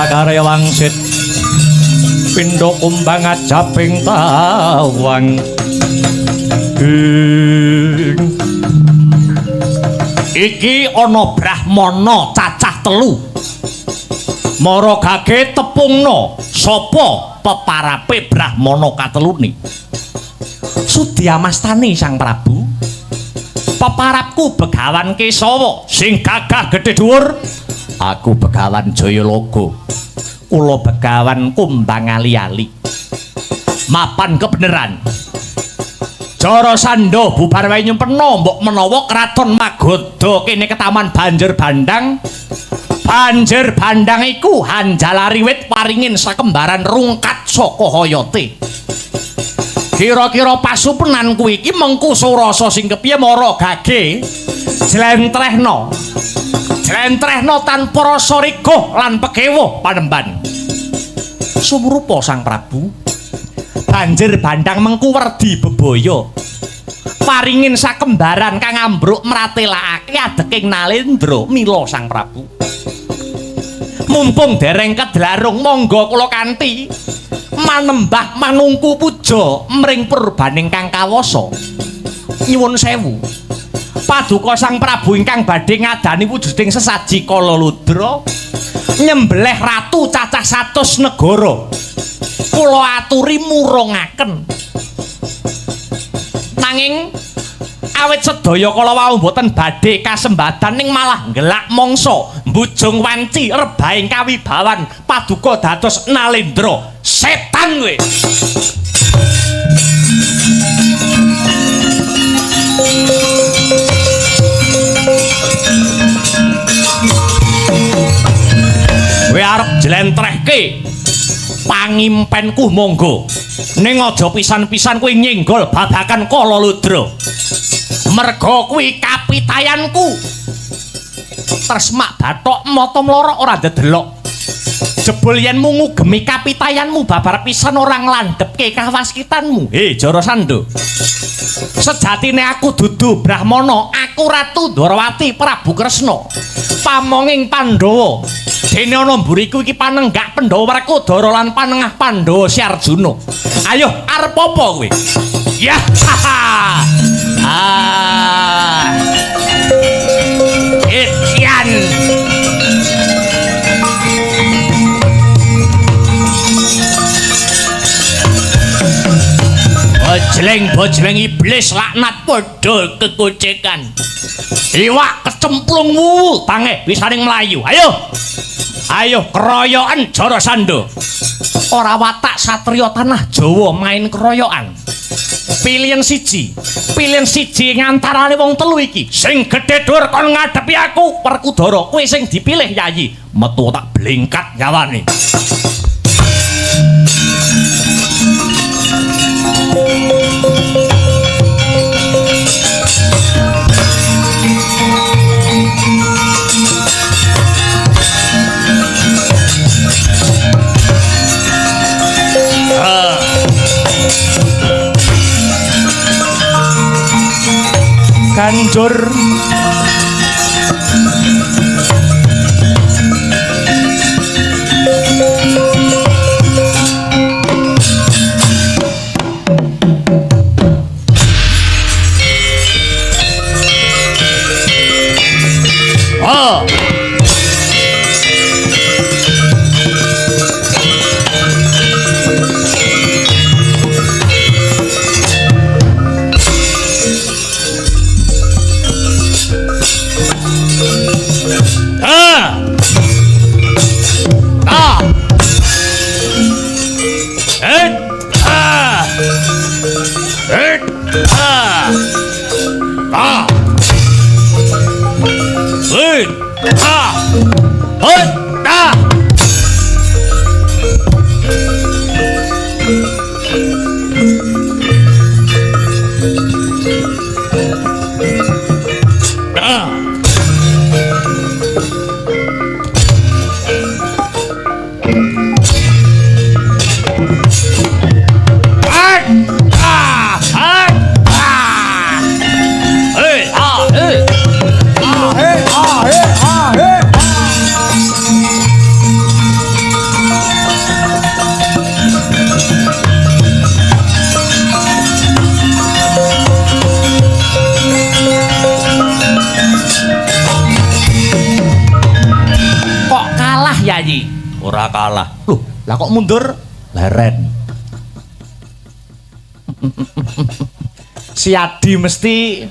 Karya wangsit pindha kumbang ajaping tawang iki ana brahmana cacah 3 mara gage tepungna sapa peparape brahmana katelune Sudyamastani Sang Prabu peparapku Begawan Kesawa sing gagah gedhe dhuwur. Aku Begawan Jayalaga, kula Begawan Kumbang Ali-ali. Mapan kebeneran. Jarasandha bubar wae nyempena mbok menawa kraton Magoda kene ketaman banjir bandang. Banjir bandang iku Hanjalari wit paringin sakembaran rungkat saka hayate. Kira-kira pasupenan kuwi iki mengku surasa sing kepiye mara gage jlentrehna. Jlentrehna tanpa rasa rigoh lan pegewuh panemban. Sumrupa Sang Prabu. Banjir bandang mengku werdi bebaya. Paringin sakembaran kang ambruk mratelakake adeking Nalendra mila Sang Prabu. Mumpung dereng kedlarung monggo kula kanthi manembah manungku puja mring purbaning kang kawasa. Nyuwun sewu. Paduka Sang Prabu ingkang badhe ngadani wujuding sesaji kala ludra nyembelih ratu cacah 100 negara. Kula aturi murungaken. Nanging awit sedaya kala wau boten badhe kasembadan ning malah nggelak mangsa mbujung wanci rebahing kawibawan paduka dados Nalendra. Setan kowe. nindakake pangimpenku monggo. Ning aja pisan-pisan kuwi nyenggol babakan Kalaludra. Merga kuwi kapitayanku. Tresmak bathok mata mlorok ora ndedelok. Jebul yen mungu gemi kapitayanmu babar pisan ora nglandhepke kawaskitanmu. Jarasandha. Sejatine aku dudu Brahmana, aku Ratu Ndwarawati Prabu Kresna. Pamonging Pandhawa. Dene ana mburiku iki panenggak Pandhawa Werkudara lan panengah Pandhawa Si Arjuna. Ayo arep apa kowe? Ya. Ityan. Bojleng iblis laknat padha kekucekan. Iwak kecemplung wuwu tange wisaning mlayu. Ayo keroyokan Jarasandha. Ora watak satriya tanah Jawa main keroyokan. Pilihan siji ngantarane wong telu iki. Sing gedhe dur kon ngadepi aku Werkudara. Kowe sing dipilih Yayi. Metu tak blingkat nyawane. Kanjur Yayi. Ora kalah. Loh, lah kok mundur? Leren. Si Adi mesti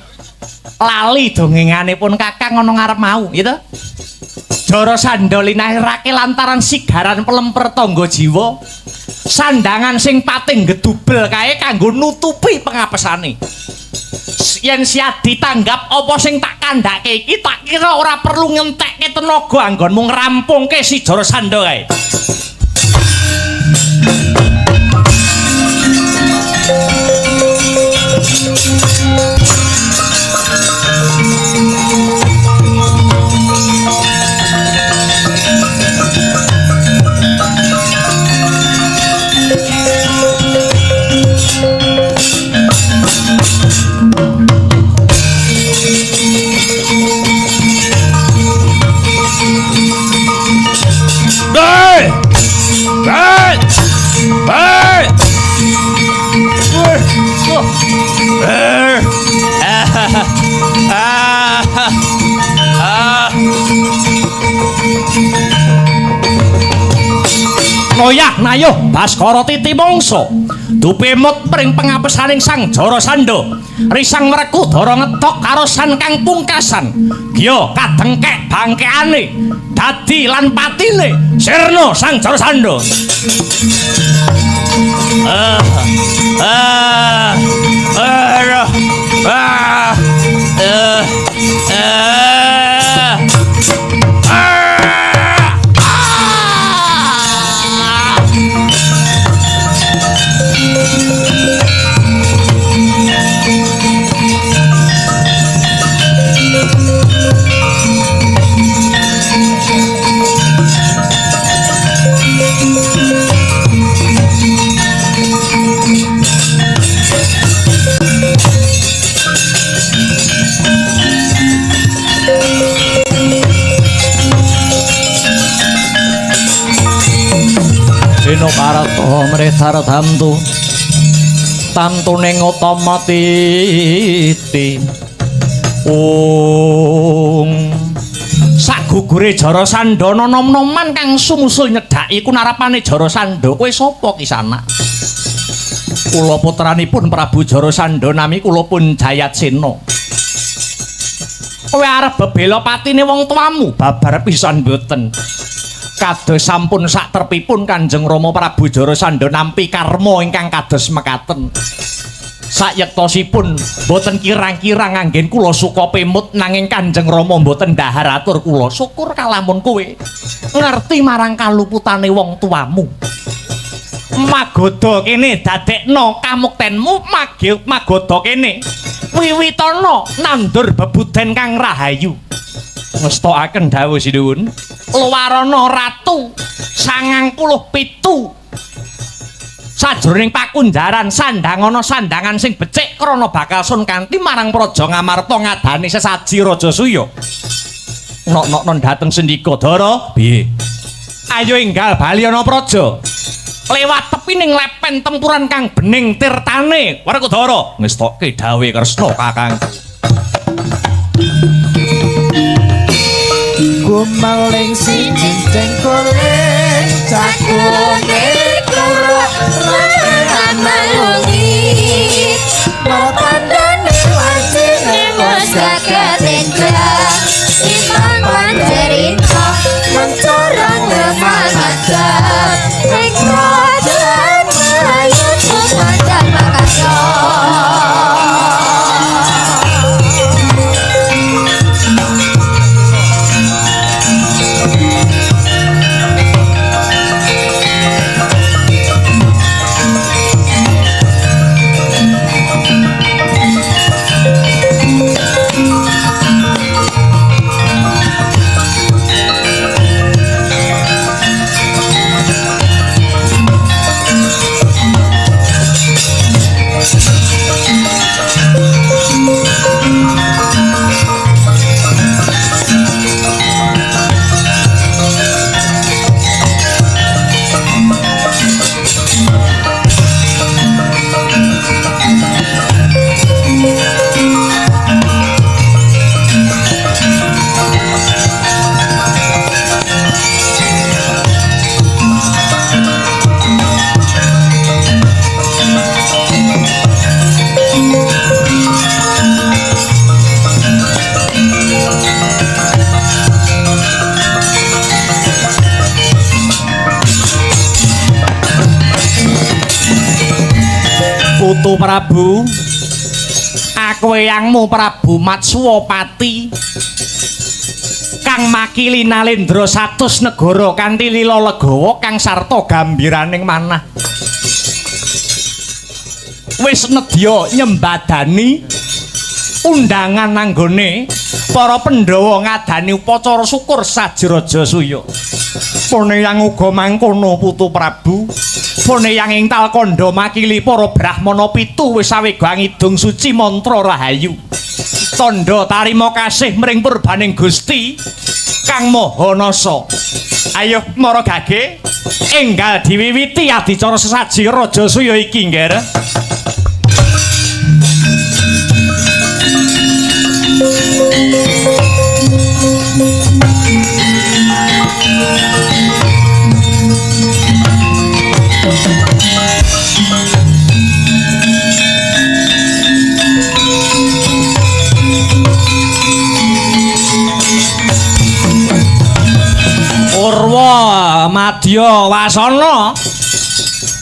lali dongengane pun Kakang ana ngarep mau, gitu. Jarasandha linahirake lantaran sigaran pelemper tangga jiwa. Sandangan sing pating gedubel kae kanggo nutupi pengapesane. Yen si Adi tanggap apa sing tak kandhake iki tak kira ora perlu ngentekke tenaga anggonmu ngrampungke si Jarasandha kae. Noyah nayuh Baskara Titi mangsa dupemut pring pengapesaning Sang Jarasandha risang Werkudara ngetok karo san kang pungkasan giya kadengkek bangkeane dadi lan patine sirna Sang Jarasandha. dasar tamtu tamtuning utama titi sagugure Jarasandha nom-noman kang sumusul nyedhaki kunarapane Jarasandha kowe sapa Kisana? Kula putranipun Prabu Jarasandha nami kula pun Jayatsena. Kowe arep bebela patine wong tuamu babar pisan mboten. Kados sampun sak terpipun Kanjeng Rama Prabu Jarasandha nampi karma ingkang kados mekaten. Sayektosipun boten kirang-kirang anggen kula suka pemut nanging Kanjeng Rama boten dhahar atur kula. Syukur kalamun kowe ngerti marang kaluputane wong tuamu. Magoda kene dadekno kamuktenmu magoda kene wiwitana nandur bebuden kang rahayu. Ngestakaken dawuh sinuwun Luwarana Ratu 97 sajroning pakunjaran sandhangana sandangan sing becik krana bakal sun kanthi marang Praja Ngamarta ngadani sesaji Rajasuya. Nok-nok dhateng sendika Dara piye? Ayo enggal bali ana praja. Lewat tepining lepen tempuran kang bening tirtane Werkudara ngestokke dawuh Kresna Kakang. Gumeling si cincin kulit cakune kuruk rotean malungi matandane wajine mosake tenjak iman panjerita mencorang remanaja nekrojan ayat kumajan makasya. Putu Prabu, aku eyangmu Prabu Matswapati kang makili Nalendra 100 negara kanthi lila legawa kang sarta gambiraning manah. Wis nedya nyembadani undangan nanggone para Pandhawa ngadani upacara syukur saji Rajasuya. Poneyang uga mangkono Putu Prabu. Poneyang ing Talkanda makili para Brahmana 7 wis awega ngidung suci mantra rahayu. Tandha tarima kasih mring purbaning Gusti Kang Maha Nasa. Ayo mara gage enggal diwiwiti adicara sesaji Rajasuya iki, Ngger. Urwa Madya Wasana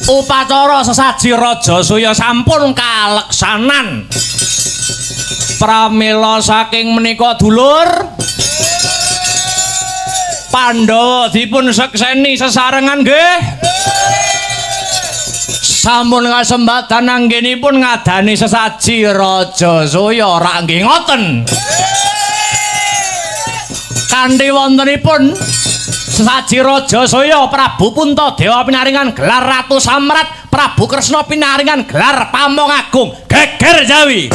upacara sesaji Rajasuya sampun kaleksanan. Pramila saking menika dulur Pandhawa dipun sekseni sesarengan nggih. Sampun kasembadan anggenipun ngadani sesaji Rajasuya rak nggih ngoten. Kanthi wontenipun sesaji Rajasuya Prabu Puntadewa pinaringan gelar Ratu Samrat, Prabu Kresna pinaringan gelar Pamong Agung. Geger Jawi.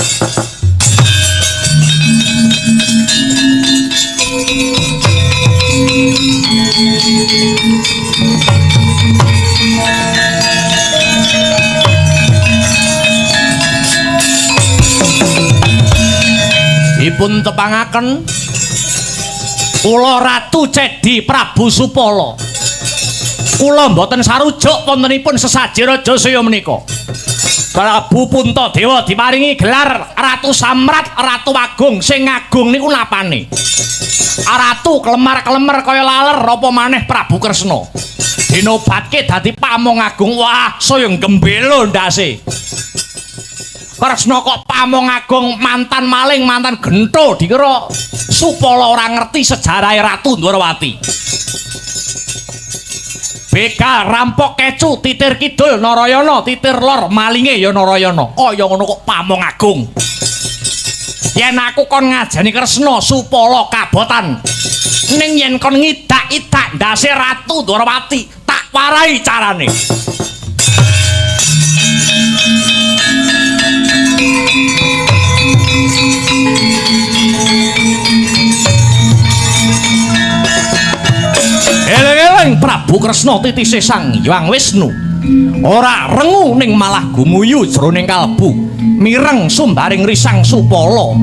dipun tepangaken kula Ratu Cedi Prabu Supala. Kula mboten sarujuk wontenipun sesaji raja saya menika. Prabu Puntadewa diparingi gelar Ratu Samrat, Ratu Agung. Sing agung niku napane? Ratu kelemar-kelemar kaya laler apa maneh Prabu Kresna. Dinobatke dadi Pamong Agung. Wah, saya gembelo ndase. Kresna kok Pamong Agung, mantan maling, mantan gento, dikira Supala ora ngerti sejarahe Ratu Ndwarawati. Begal rampok kecu titir kidul Narayana, titir lor malinge ya Narayana. Kaya ngono kok Pamong Agung. Yen aku kon ngajani Kresna Supala kabotan. Ning yen kon ngidak-idak ndase Ratu Ndwarawati, tak warai carane. Eleng-eleng Prabu Kresna titise Sang Hyang Wisnu. Ora rengu ning malah gumuyu jroning kalbu. Mireng sumbaring risang Supala.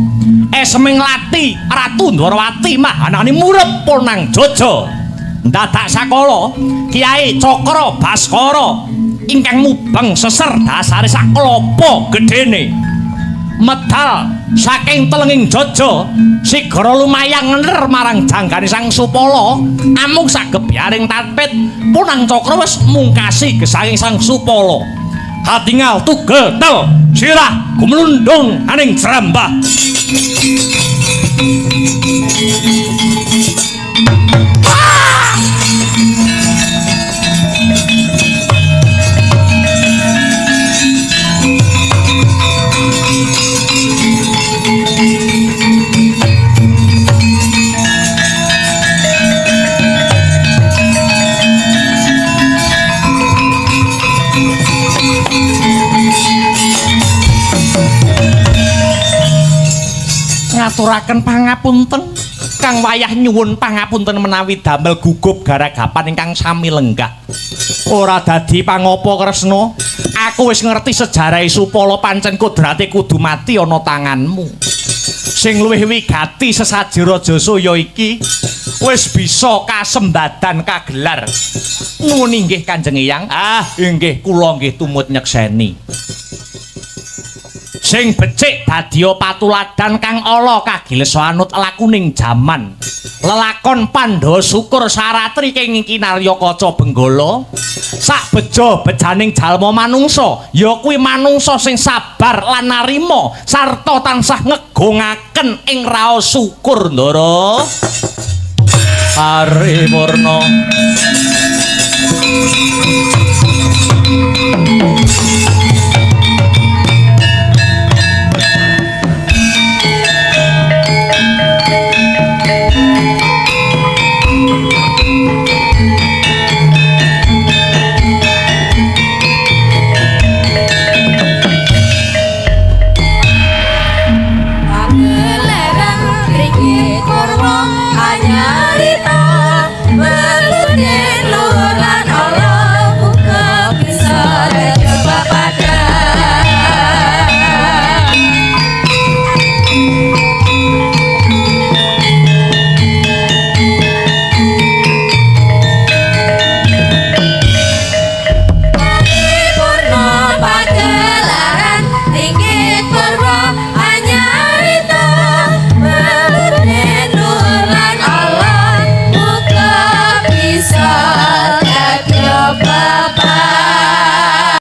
Eseming lati Ratu Ndwarawati mahanane murep ponang Jaja. Dadak sakala Kyai Cakra Baskara ingkang mubeng seser dasare saklapa gedene. Medal saking telenging Jaja sigara lumayang ngener marang janggane Sang Supala. Amung sagebyaring tatpit Punang Cakra wis mungkasi gesanging Sang Supala. Hatingal tugel tel sirah gumlundung aning jrambah. Ngaturaken pangapunten kang wayah nyuwun pangapunten menawi damel gugup garagapan ingkang sami lenggah. Ora dadi pangapa Kresna, aku wis ngerti sejarahe Supala pancen kodrate kudu mati ana tanganmu. Sing luwih wigati sesaji raja saya iki wis bisa kasembadan kagelar. Nuwun inggih Kanjeng Eyang. Ah, inggih kula nggih tumut nyekseni. Sing becik dadya patuladan kang ala kagiles anut lakuning jaman. Lelakon Pandhawa Syukur Saratri kenging kinarya kaca benggala. Sak beja-bejaning jalma manungsa ya kuwi manungsa sing sabar lan narima sarta tansah ngegongaken ing raos syukur ndara. Paripurna.